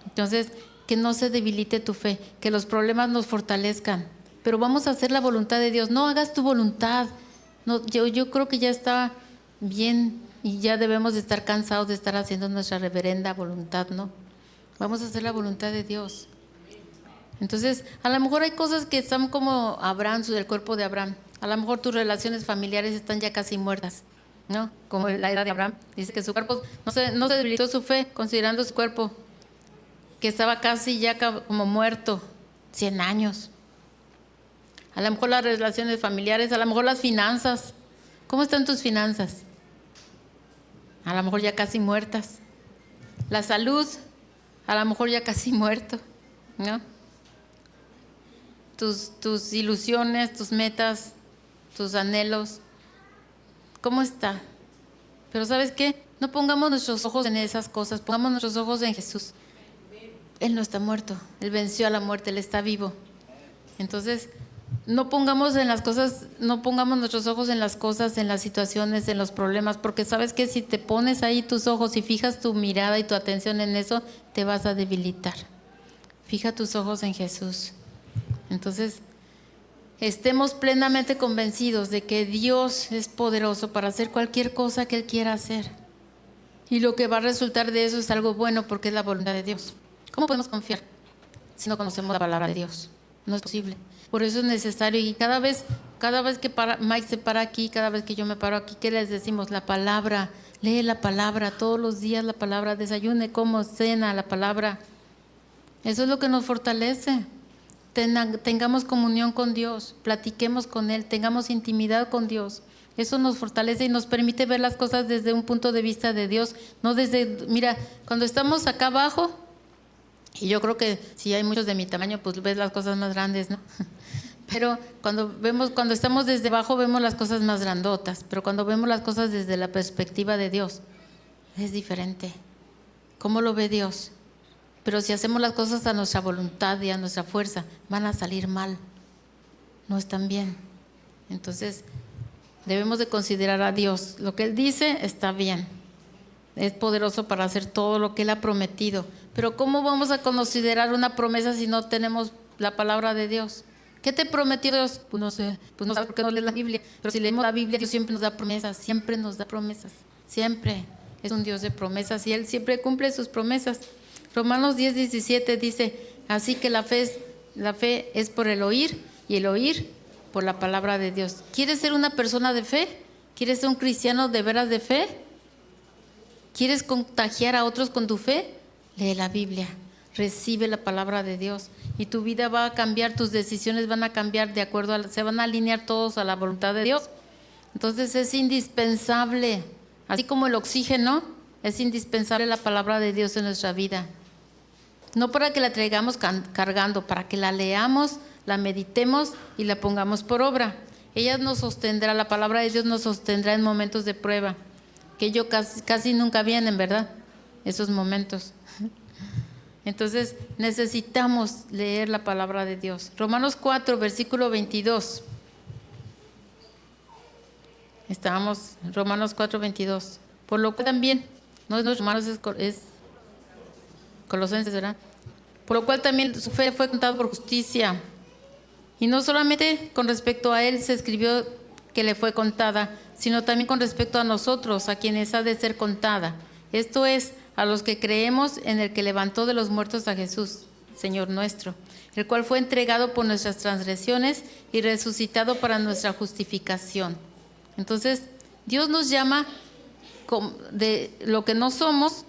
S1: Entonces, que no se debilite tu fe, que los problemas nos fortalezcan. Pero vamos a hacer la voluntad de Dios. No hagas tu voluntad. No, yo creo que ya está bien y ya debemos de estar cansados de estar haciendo nuestra reverenda voluntad, ¿no? Vamos a hacer la voluntad de Dios. Entonces, a lo mejor hay cosas que están como Abraham, el cuerpo de Abraham. A lo mejor tus relaciones familiares están ya casi muertas, ¿no? Como la edad de Abraham. Dice que su cuerpo no se debilitó su fe, considerando su cuerpo, que estaba casi ya como muerto, 100 años. A lo mejor las relaciones familiares, a lo mejor las finanzas. ¿Cómo están tus finanzas? A lo mejor ya casi muertas. La salud, a lo mejor ya casi muerto, ¿no? Tus ilusiones, tus metas, tus anhelos, ¿cómo está? Pero ¿sabes qué? No pongamos nuestros ojos en esas cosas, pongamos nuestros ojos en Jesús. Él no está muerto, Él venció a la muerte, Él está vivo. Entonces, no pongamos nuestros ojos en las cosas, en las situaciones, en los problemas, porque sabes que si te pones ahí tus ojos y fijas tu mirada y tu atención en eso, te vas a debilitar. Fija tus ojos en Jesús. Entonces, estemos plenamente convencidos de que Dios es poderoso para hacer cualquier cosa que Él quiera hacer. Y lo que va a resultar de eso es algo bueno porque es la voluntad de Dios. ¿Cómo podemos confiar si no conocemos la palabra de Dios? No es posible. Por eso es necesario, y cada vez que Mike se para aquí, cada vez que yo me paro aquí, ¿qué les decimos? La palabra, lee la palabra, todos los días la palabra, desayune, como cena, la palabra. Eso es lo que nos fortalece. Tengamos comunión con Dios, platiquemos con Él, tengamos intimidad con Dios. Eso nos fortalece y nos permite ver las cosas desde un punto de vista de Dios, no mira, cuando estamos acá abajo, y yo creo que si hay muchos de mi tamaño, pues ves las cosas más grandes, ¿no? Pero cuando estamos desde abajo vemos las cosas más grandotas, pero cuando vemos las cosas desde la perspectiva de Dios, es diferente. ¿Cómo lo ve Dios? Pero si hacemos las cosas a nuestra voluntad y a nuestra fuerza, van a salir mal, no están bien. Entonces, debemos de considerar a Dios. Lo que Él dice está bien. Es poderoso para hacer todo lo que Él ha prometido. Pero ¿cómo vamos a considerar una promesa si no tenemos la palabra de Dios? ¿Qué te prometió Dios? Pues no sé porque no lees la Biblia. Pero si leemos la Biblia, Dios siempre nos da promesas, siempre nos da promesas. Siempre es un Dios de promesas y Él siempre cumple sus promesas. Romanos 10:17 dice, así que la fe es por el oír y el oír por la palabra de Dios. ¿Quieres ser una persona de fe? ¿Quieres ser un cristiano de veras de fe? ¿Quieres contagiar a otros con tu fe? Lee la Biblia, recibe la palabra de Dios y tu vida va a cambiar, tus decisiones van a cambiar de acuerdo se van a alinear todos a la voluntad de Dios. Entonces es indispensable, así como el oxígeno, es indispensable la palabra de Dios en nuestra vida. No para que la traigamos cargando, para que la leamos, la meditemos y la pongamos por obra. Ella nos sostendrá, la palabra de Dios nos sostendrá en momentos de prueba, que yo casi nunca vienen, ¿verdad? Esos momentos. Entonces necesitamos leer la palabra de Dios. Romanos 4, versículo 22. Estábamos en Romanos 4, 22. Por lo cual también, no es Romanos, es Colosenses, ¿verdad? Por lo cual también su fe fue contada por justicia. Y no solamente con respecto a él se escribió que le fue contada, sino también con respecto a nosotros, a quienes ha de ser contada. Esto es, a los que creemos en el que levantó de los muertos a Jesús, Señor nuestro, el cual fue entregado por nuestras transgresiones y resucitado para nuestra justificación. Entonces, Dios nos llama de lo que no somos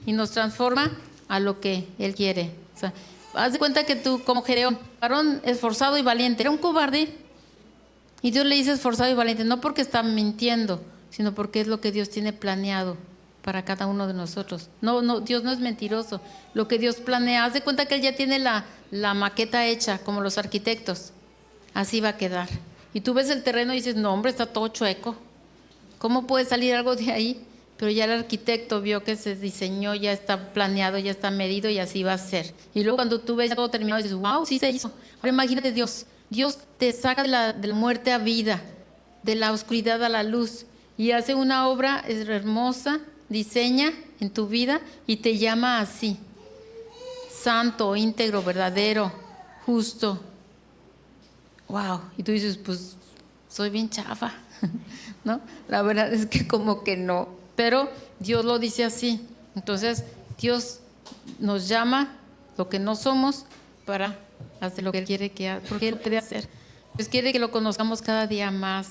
S1: y nos transforma a lo que Él quiere. O sea, haz de cuenta que tú, como Gedeón, varón esforzado y valiente, era un cobarde. Y Dios le dice esforzado y valiente, no porque está mintiendo, sino porque es lo que Dios tiene planeado para cada uno de nosotros. No, Dios no es mentiroso. Lo que Dios planea, haz de cuenta que Él ya tiene la maqueta hecha, como los arquitectos. Así va a quedar. Y tú ves el terreno y dices, no, hombre, está todo chueco. ¿Cómo puede salir algo de ahí? Pero ya el arquitecto vio que se diseñó, ya está planeado, ya está medido y así va a ser. Y luego cuando tú ves ya todo terminado dices, wow, sí se hizo. Ahora imagínate Dios. Dios te saca de la muerte a vida, de la oscuridad a la luz, y hace una obra hermosa, diseña en tu vida y te llama así: santo, íntegro, verdadero, justo. Wow. Y tú dices, pues soy bien chafa, ¿no? La verdad es que como que no, pero Dios lo dice así. Entonces Dios nos llama lo que no somos para hacer lo que Él quiere que haga, porque Él puede hacer. Pues quiere que lo conozcamos cada día más.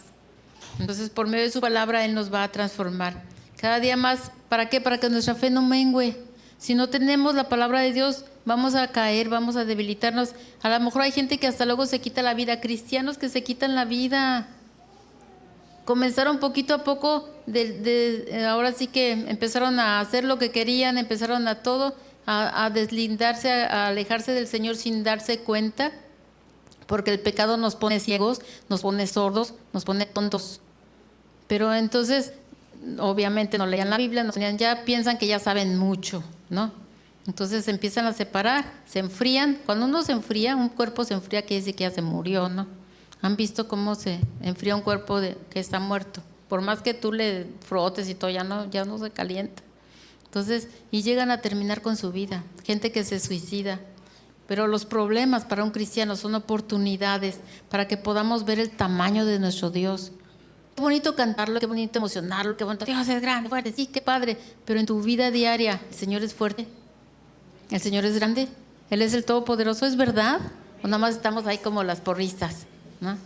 S1: Entonces por medio de su palabra Él nos va a transformar cada día más. ¿Para qué? Para que nuestra fe no mengue. Si no tenemos la palabra de Dios, vamos a caer, vamos a debilitarnos. A lo mejor hay gente que hasta luego se quita la vida, cristianos que se quitan la vida. Comenzaron poquito a poco, ahora sí que empezaron a hacer lo que querían, empezaron a todo, a deslindarse, a alejarse del Señor sin darse cuenta, porque el pecado nos pone ciegos, nos pone sordos, nos pone tontos. Pero entonces, obviamente no leían la Biblia, ya piensan que ya saben mucho, ¿no? Entonces se empiezan a separar, se enfrían. Cuando uno se enfría, un cuerpo se enfría, quiere decir que ya se murió, ¿no? ¿Han visto cómo se enfría un cuerpo que está muerto? Por más que tú le frotes y todo, ya no se calienta. Entonces, y llegan a terminar con su vida. Gente que se suicida. Pero los problemas para un cristiano son oportunidades para que podamos ver el tamaño de nuestro Dios. Qué bonito cantarlo, qué bonito emocionarlo, qué bonito, Dios es grande, fuerte, sí, qué padre. Pero en tu vida diaria, ¿el Señor es fuerte? ¿El Señor es grande? ¿Él es el Todopoderoso? ¿Es verdad? ¿O nada más estamos ahí como las porristas, ¿no?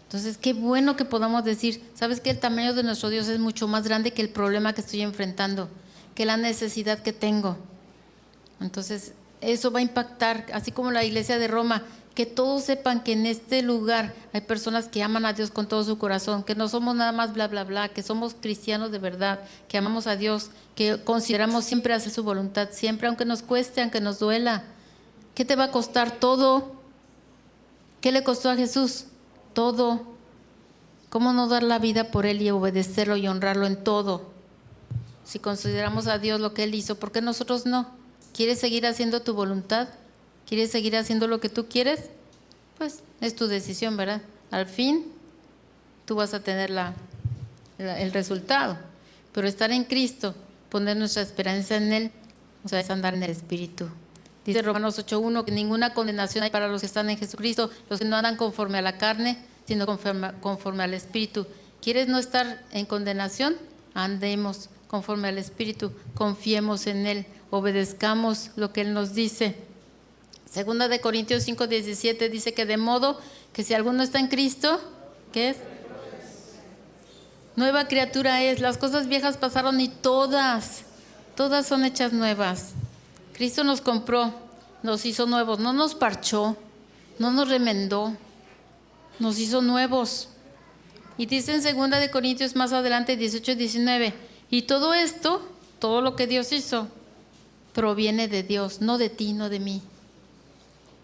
S1: Entonces, qué bueno que podamos decir, ¿sabes qué? El tamaño de nuestro Dios es mucho más grande que el problema que estoy enfrentando, que la necesidad que tengo. Entonces, eso va a impactar, así como la iglesia de Roma, que todos sepan que en este lugar hay personas que aman a Dios con todo su corazón, que no somos nada más bla, bla, bla, que somos cristianos de verdad, que amamos a Dios, que consideramos siempre hacer su voluntad, siempre, aunque nos cueste, aunque nos duela. ¿Qué te va a costar? Todo. ¿Qué le costó a Jesús? Todo. ¿Cómo no dar la vida por Él y obedecerlo y honrarlo en todo? Si consideramos a Dios lo que Él hizo, ¿por qué nosotros no? ¿Quieres seguir haciendo tu voluntad? ¿Quieres seguir haciendo lo que tú quieres? Pues es tu decisión, ¿verdad? Al fin, tú vas a tener el resultado. Pero estar en Cristo, poner nuestra esperanza en Él, o sea, es andar en el Espíritu. Dice Romanos 8:1 que ninguna condenación hay para los que están en Jesucristo, los que no andan conforme a la carne, sino conforme al Espíritu. ¿Quieres no estar en condenación? Andemos conforme al Espíritu, confiemos en Él, obedezcamos lo que Él nos dice. Segunda de Corintios 5:17 dice que de modo que si alguno está en Cristo, ¿qué es? Nueva criatura es. Las cosas viejas pasaron y todas son hechas nuevas. Cristo nos compró, nos hizo nuevos, no nos parchó, no nos remendó, nos hizo nuevos. Y dice en segunda de Corintios más adelante 18-19, y todo esto, todo lo que Dios hizo, proviene de Dios, no de ti, no de mí.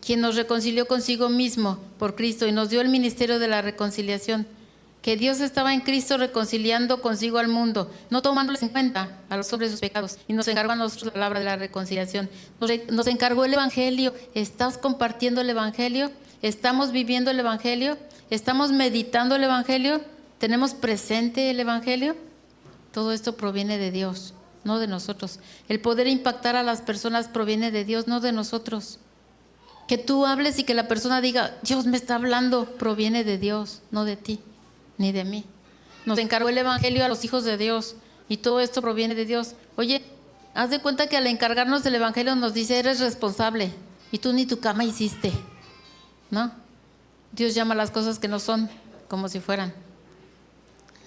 S1: Quien nos reconcilió consigo mismo por Cristo y nos dio el ministerio de la reconciliación, que Dios estaba en Cristo reconciliando consigo al mundo, no tomándoles en cuenta a los hombres sus pecados, y nos encargó a nosotros la palabra de la reconciliación. Nos encargó el Evangelio. ¿Estás compartiendo el Evangelio? ¿Estamos viviendo el Evangelio? ¿Estamos meditando el Evangelio? ¿Tenemos presente el Evangelio? Todo esto proviene de Dios, no de nosotros. El poder impactar a las personas proviene de Dios, no de nosotros. Que tú hables y que la persona diga, Dios me está hablando, proviene de Dios, no de ti, ni de mí. Nos encargó el Evangelio a los hijos de Dios y todo esto proviene de Dios. Oye, haz de cuenta que al encargarnos del Evangelio nos dice, eres responsable y tú ni tu cama hiciste, ¿no? Dios llama las cosas que no son como si fueran.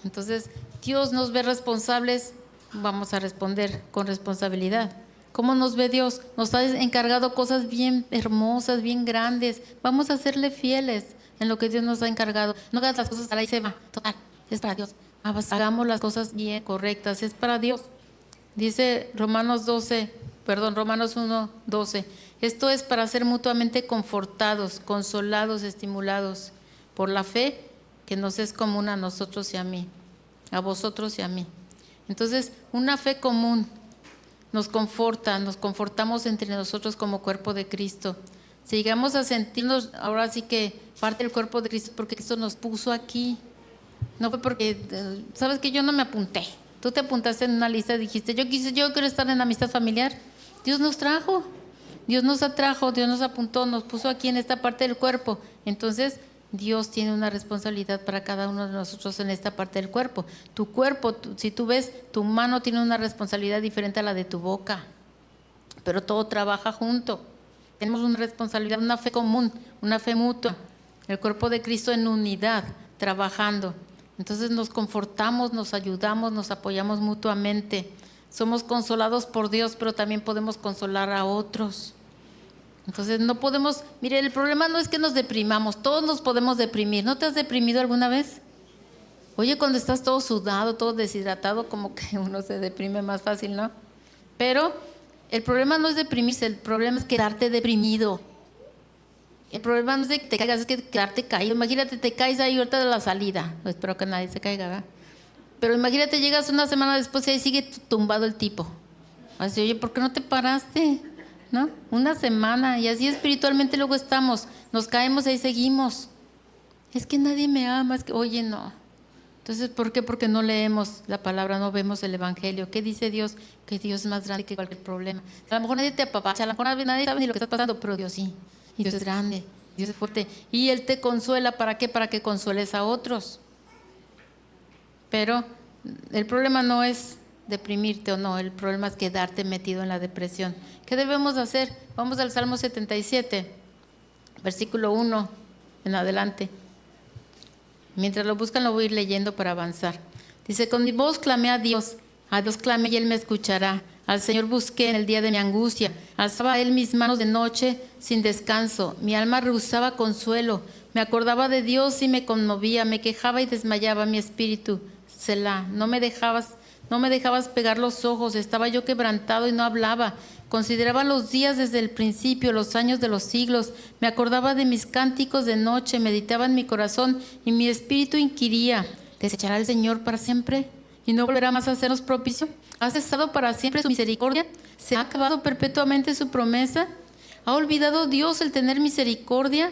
S1: Entonces, Dios nos ve responsables, vamos a responder con responsabilidad. ¿Cómo nos ve Dios? Nos ha encargado cosas bien hermosas, bien grandes. Vamos a serle fieles en lo que Dios nos ha encargado. No hagas las cosas a la y se va. Total, es para Dios. hagamos las cosas bien, correctas, es para Dios. Dice Romanos 1:12, esto es para ser mutuamente confortados, consolados, estimulados por la fe que nos es común a nosotros y a mí, a vosotros y a mí. Entonces, una fe común nos conforta, nos confortamos entre nosotros como cuerpo de Cristo. Si llegamos a sentirnos ahora sí que parte del cuerpo de Cristo, porque Cristo nos puso aquí. No fue porque, sabes que yo no me apunté. Tú te apuntaste en una lista y dijiste, yo quiero estar en amistad familiar. Dios nos trajo, Dios nos atrajo, Dios nos apuntó, nos puso aquí en esta parte del cuerpo. Entonces, Dios tiene una responsabilidad para cada uno de nosotros en esta parte del cuerpo. Tu cuerpo, si tú ves, tu mano tiene una responsabilidad diferente a la de tu boca, pero todo trabaja junto. Tenemos una responsabilidad, una fe común, una fe mutua. El cuerpo de Cristo en unidad, trabajando. Entonces nos confortamos, nos ayudamos, nos apoyamos mutuamente. Somos consolados por Dios, pero también podemos consolar a otros. Entonces no podemos, mire, el problema no es que nos deprimamos, todos nos podemos deprimir. ¿No te has deprimido alguna vez? Oye, cuando estás todo sudado, todo deshidratado, como que uno se deprime más fácil, ¿no? Pero el problema no es deprimirse, el problema es quedarte deprimido. El problema no es de que te caigas, es que quedarte caído. Imagínate, te caes ahí ahorita de la salida. No, espero que nadie se caiga, ¿verdad? Pero imagínate, llegas una semana después y ahí sigue tumbado el tipo. Así, oye, ¿por qué no te paraste? ¿No? Una semana, y así espiritualmente luego estamos. Nos caemos y ahí seguimos. Es que nadie me ama, es que, oye, no. Entonces, ¿por qué? Porque no leemos la palabra, no vemos el evangelio. ¿Qué dice Dios? Que Dios es más grande que cualquier problema. A lo mejor nadie te apapacha, a lo mejor nadie sabe ni lo que está pasando, pero Dios sí. Y Dios es grande, Dios es fuerte. Y Él te consuela, ¿para qué? Para que consueles a otros. Pero el problema no es deprimirte o no, el problema es quedarte metido en la depresión. ¿Qué debemos hacer? Vamos al Salmo 77, versículo 1 en adelante. Mientras lo buscan lo voy a ir leyendo para avanzar. Dice, con mi voz clamé a Dios clamé y Él me escuchará. Al Señor busqué en el día de mi angustia. Alzaba a Él mis manos de noche sin descanso. Mi alma rehusaba consuelo. Me acordaba de Dios y me conmovía. Me quejaba y desmayaba mi espíritu. Selah, no me dejabas pegar los ojos. Estaba yo quebrantado y no hablaba. Consideraba los días desde el principio, los años de los siglos. Me acordaba de mis cánticos de noche. Meditaba en mi corazón y mi espíritu inquiría. ¿Desechará el Señor para siempre? ¿Y no volverá más a hacernos propicio? ¿Ha cesado para siempre su misericordia? ¿Se ha acabado perpetuamente su promesa? ¿Ha olvidado Dios el tener misericordia?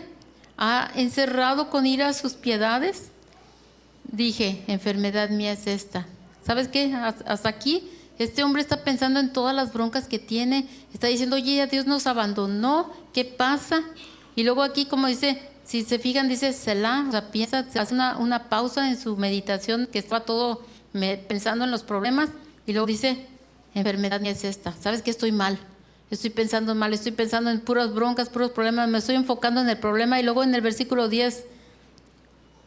S1: ¿Ha encerrado con ira sus piedades? Dije, enfermedad mía es esta. ¿Sabes qué? Hasta aquí este hombre está pensando en todas las broncas que tiene. Está diciendo, oye, ya Dios nos abandonó. ¿Qué pasa? Y luego aquí, como dice, si se fijan, dice Selah, o sea, piensa, hace una pausa en su meditación, que estaba todo pensando en los problemas, y luego dice, enfermedad mía es esta. ¿Sabes qué? Estoy mal, estoy pensando mal, estoy pensando en puras broncas, puros problemas, me estoy enfocando en el problema. Y luego en el versículo 10,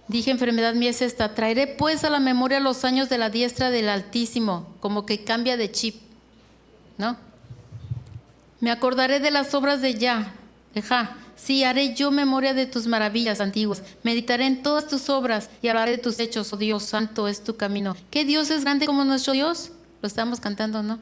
S1: dije, enfermedad mía es esta. Traeré pues a la memoria los años de la diestra del Altísimo, como que cambia de chip, ¿no? Me acordaré de las obras de Jah. Sí, haré yo memoria de tus maravillas antiguas. Meditaré en todas tus obras y hablaré de tus hechos. Oh Dios, santo es tu camino. ¿Qué Dios es grande como nuestro Dios? Lo estamos cantando, ¿no?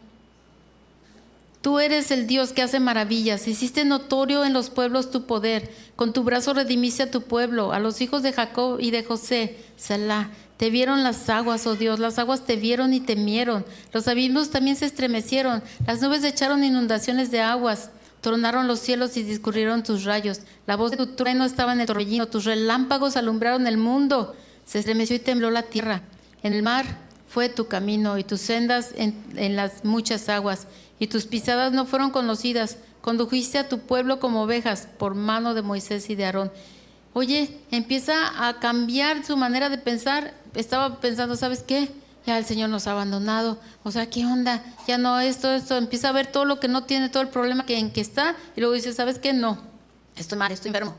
S1: Tú eres el Dios que hace maravillas. Hiciste notorio en los pueblos tu poder. Con tu brazo redimiste a tu pueblo, a los hijos de Jacob y de José. Selah. Te vieron las aguas, oh Dios. Las aguas te vieron y temieron. Los abismos también se estremecieron. Las nubes echaron inundaciones de aguas. Tronaron los cielos y discurrieron tus rayos. La voz de tu trueno estaba en el torbellino. Tus relámpagos alumbraron el mundo. Se estremeció y tembló la tierra. En el mar fue tu camino y tus sendas en las muchas aguas. Y tus pisadas no fueron conocidas. Condujiste a tu pueblo como ovejas por mano de Moisés y de Aarón. Oye, empieza a cambiar su manera de pensar. Estaba pensando, ¿sabes qué? Ya el Señor nos ha abandonado. O sea, ¿qué onda? Ya no esto. Empieza a ver todo lo que no tiene, todo el problema en que está. Y luego dice, ¿sabes qué? No, estoy mal, estoy enfermo.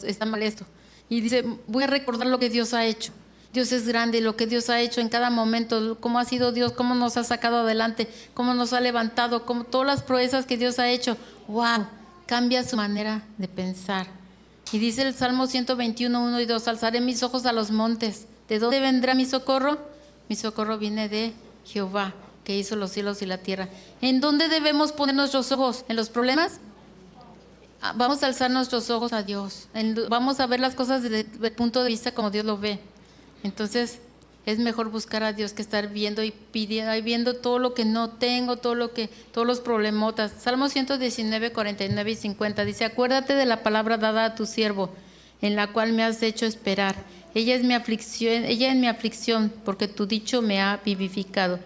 S1: Está mal esto. Y dice, voy a recordar lo que Dios ha hecho. Dios es grande, lo que Dios ha hecho en cada momento, cómo ha sido Dios, cómo nos ha sacado adelante, cómo nos ha levantado, cómo todas las proezas que Dios ha hecho. ¡Wow! Cambia su manera de pensar. Y dice el Salmo 121, 1 y 2, alzaré mis ojos a los montes. ¿De dónde vendrá mi socorro? Mi socorro viene de Jehová, que hizo los cielos y la tierra. ¿En dónde debemos poner nuestros ojos? ¿En los problemas? Vamos a alzar nuestros ojos a Dios. Vamos a ver las cosas desde el punto de vista como Dios lo ve. Entonces, es mejor buscar a Dios que estar viendo y pidiendo, y viendo todo lo que no tengo, todos los problemotas. Salmo 119, 49 y 50 dice: acuérdate de la palabra dada a tu siervo, en la cual me has hecho esperar. Ella es mi aflicción, porque tu dicho me ha vivificado.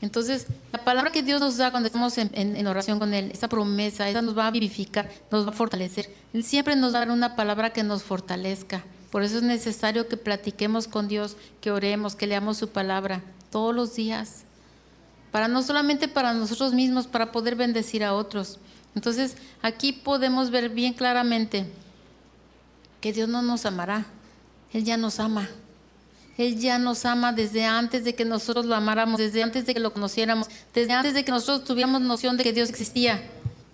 S1: Entonces, la palabra que Dios nos da cuando estamos en oración con Él, esa promesa, esa nos va a vivificar, nos va a fortalecer. Él siempre nos va a dar una palabra que nos fortalezca. Por eso es necesario que platiquemos con Dios, que oremos, que leamos su palabra todos los días. No solamente para nosotros mismos, para poder bendecir a otros. Entonces, aquí podemos ver bien claramente que Dios no nos amará. Él ya nos ama. Él ya nos ama desde antes de que nosotros lo amáramos, desde antes de que lo conociéramos, desde antes de que nosotros tuviéramos noción de que Dios existía.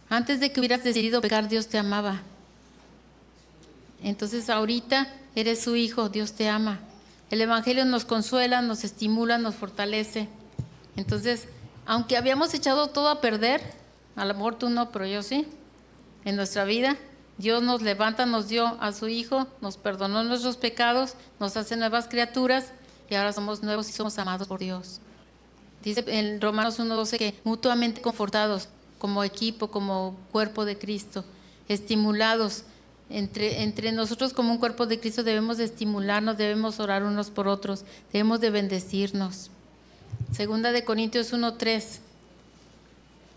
S1: Antes de que hubieras decidido pecar, Dios te amaba. Entonces ahorita eres su hijo, Dios te ama. El Evangelio nos consuela, nos estimula, nos fortalece. Entonces, aunque habíamos echado todo a perder, a lo mejor tú no, pero yo sí, en nuestra vida, Dios nos levanta, nos dio a su Hijo, nos perdonó nuestros pecados, nos hace nuevas criaturas y ahora somos nuevos y somos amados por Dios. Dice en Romanos 1:12 que mutuamente confortados como equipo, como cuerpo de Cristo, estimulados entre nosotros como un cuerpo de Cristo, debemos de estimularnos, debemos orar unos por otros, debemos de bendecirnos. Segunda de Corintios 1:3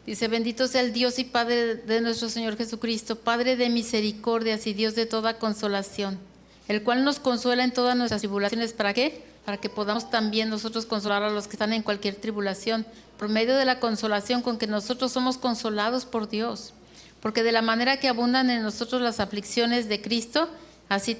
S1: dice: bendito sea el Dios y Padre de nuestro Señor Jesucristo, Padre de misericordias y Dios de toda consolación, el cual nos consuela en todas nuestras tribulaciones. ¿Para qué? Para que podamos también nosotros consolar a los que están en cualquier tribulación, por medio de la consolación con que nosotros somos consolados por Dios. Porque de la manera que abundan en nosotros las aflicciones de Cristo, así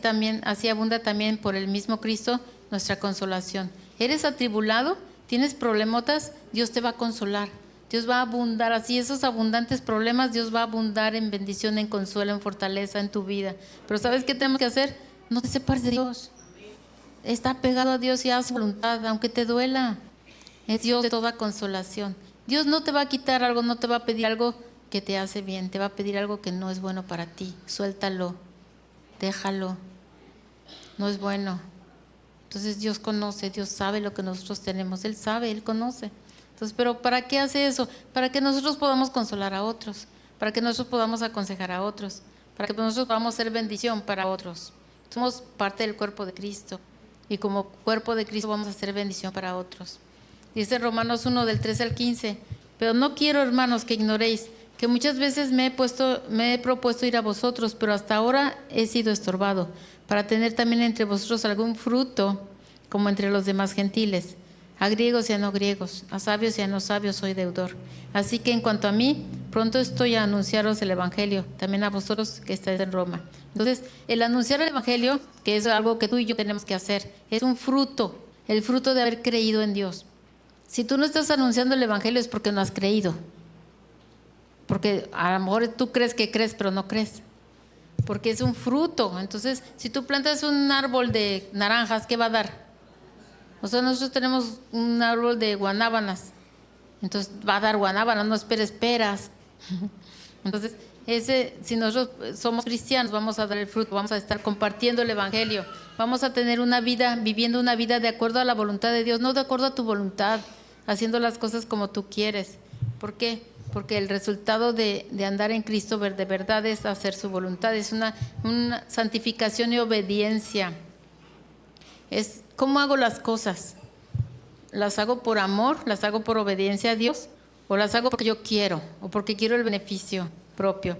S1: abunda también por el mismo Cristo nuestra consolación. ¿Eres atribulado? ¿Tienes problemotas? Dios te va a consolar. Dios va a abundar, así esos abundantes problemas, Dios va a abundar en bendición, en consuelo, en fortaleza en tu vida. Pero ¿sabes qué tenemos que hacer? No te separes de Dios. Está pegado a Dios y haz su voluntad, aunque te duela. Es Dios de toda consolación. Dios no te va a quitar algo, no te va a pedir algo que te hace bien, te va a pedir algo que no es bueno para ti. Suéltalo, déjalo, no es bueno. Entonces Dios conoce, Dios sabe lo que nosotros tenemos, Él sabe, Él conoce. Entonces, pero ¿para qué hace eso? Para que nosotros podamos consolar a otros, para que nosotros podamos aconsejar a otros, para que nosotros podamos ser bendición para otros. Somos parte del cuerpo de Cristo y como cuerpo de Cristo vamos a ser bendición para otros. Dice Romanos 1 del 13 al 15: pero no quiero, hermanos, que ignoréis que muchas veces me he propuesto ir a vosotros, pero hasta ahora he sido estorbado, para tener también entre vosotros algún fruto, como entre los demás gentiles. A griegos y a no griegos, a sabios y a no sabios soy deudor. Así que en cuanto a mí, pronto estoy a anunciaros el Evangelio, también a vosotros que estáis en Roma. Entonces, el anunciar el Evangelio, que es algo que tú y yo tenemos que hacer, es un fruto, el fruto de haber creído en Dios. Si tú no estás anunciando el Evangelio es porque no has creído. Porque a lo mejor tú crees que crees, pero no crees. Porque es un fruto. Entonces, si tú plantas un árbol de naranjas, ¿qué va a dar? O sea, nosotros tenemos un árbol de guanábanas. Entonces, va a dar guanábanas, no esperes peras. Entonces, si nosotros somos cristianos, vamos a dar el fruto, vamos a estar compartiendo el Evangelio. Vamos a tener una vida, viviendo una vida de acuerdo a la voluntad de Dios, no de acuerdo a tu voluntad, haciendo las cosas como tú quieres. ¿Por qué? Porque el resultado de andar en Cristo de verdad es hacer su voluntad, es una santificación y obediencia. Es cómo hago las cosas. ¿Las hago por amor? ¿Las hago por obediencia a Dios? ¿O las hago porque yo quiero? ¿O porque quiero el beneficio propio?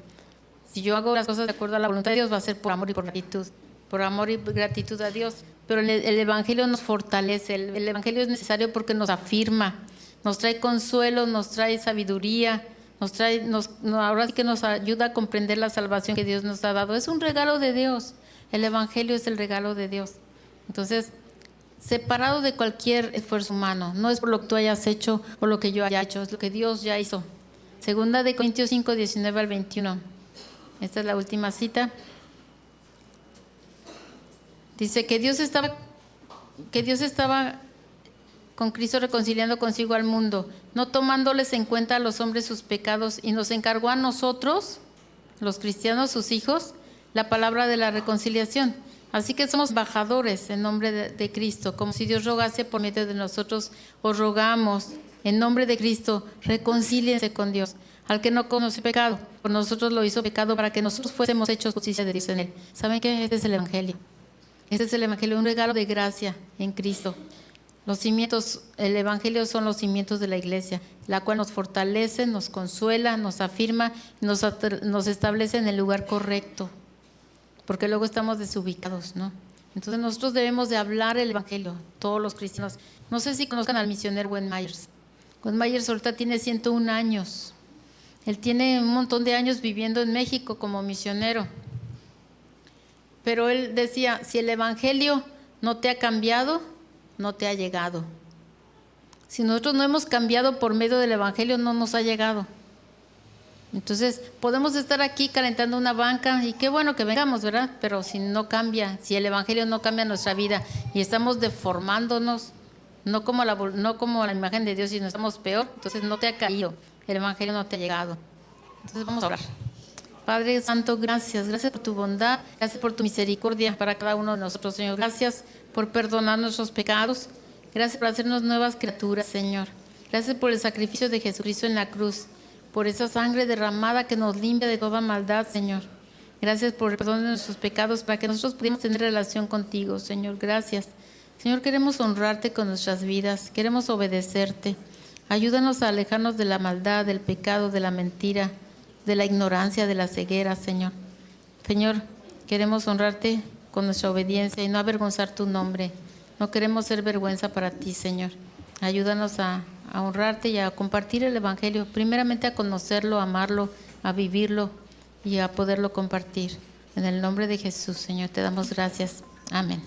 S1: Si yo hago las cosas de acuerdo a la voluntad de Dios, va a ser por amor y por gratitud. Por amor y gratitud a Dios. Pero el Evangelio nos fortalece. El Evangelio es necesario porque nos afirma. Nos trae consuelo, nos trae sabiduría, ahora sí que nos ayuda a comprender la salvación que Dios nos ha dado. Es un regalo de Dios. El Evangelio es el regalo de Dios. Entonces, separado de cualquier esfuerzo humano, no es por lo que tú hayas hecho o lo que yo haya hecho, es lo que Dios ya hizo. Segunda de Corintios 5, 19 al 21. Esta es la última cita. Dice que Dios estaba que Dios estaba con Cristo reconciliando consigo al mundo, no tomándoles en cuenta a los hombres sus pecados, y nos encargó a nosotros, los cristianos, sus hijos, la palabra de la reconciliación. Así que somos embajadores en nombre de Cristo, como si Dios rogase por medio de nosotros. Os rogamos en nombre de Cristo, reconcíliense con Dios. Al que no conoce pecado, por nosotros lo hizo pecado para que nosotros fuésemos hechos justicia de Dios en él. ¿Saben qué? Este es el Evangelio. Este es el Evangelio, un regalo de gracia en Cristo. Los cimientos, el Evangelio son los cimientos de la iglesia, la cual nos fortalece, nos consuela, nos afirma, nos establece en el lugar correcto, porque luego estamos desubicados, ¿no? Entonces nosotros debemos de hablar el Evangelio, todos los cristianos. No sé si conozcan al misionero Wayne Myers. Wayne Myers ahorita tiene 101 años. Él tiene un montón de años viviendo en México como misionero. Pero él decía, si el Evangelio no te ha cambiado, no te ha llegado. Si nosotros no hemos cambiado por medio del Evangelio, no nos ha llegado. Entonces, podemos estar aquí calentando una banca y qué bueno que vengamos, ¿verdad? Pero si no cambia, si el Evangelio no cambia nuestra vida y estamos deformándonos, no como la imagen de Dios, sino estamos peor, entonces no te ha caído, el Evangelio no te ha llegado. Entonces vamos a orar. Padre Santo, gracias por tu bondad, gracias por tu misericordia para cada uno de nosotros, Señor. Gracias por perdonar nuestros pecados, gracias por hacernos nuevas criaturas, Señor. Gracias por el sacrificio de Jesucristo en la cruz, por esa sangre derramada que nos limpia de toda maldad, Señor. Gracias por el perdón de nuestros pecados para que nosotros pudimos tener relación contigo, Señor. Gracias. Señor, queremos honrarte con nuestras vidas, queremos obedecerte. Ayúdanos a alejarnos de la maldad, del pecado, de la mentira, de la ignorancia, de la ceguera, Señor. Señor, queremos honrarte con nuestra obediencia y no avergonzar tu nombre. No queremos ser vergüenza para ti, Señor. Ayúdanos a honrarte y a compartir el Evangelio, primeramente a conocerlo, a amarlo, a vivirlo y a poderlo compartir. En el nombre de Jesús, Señor, te damos gracias. Amén.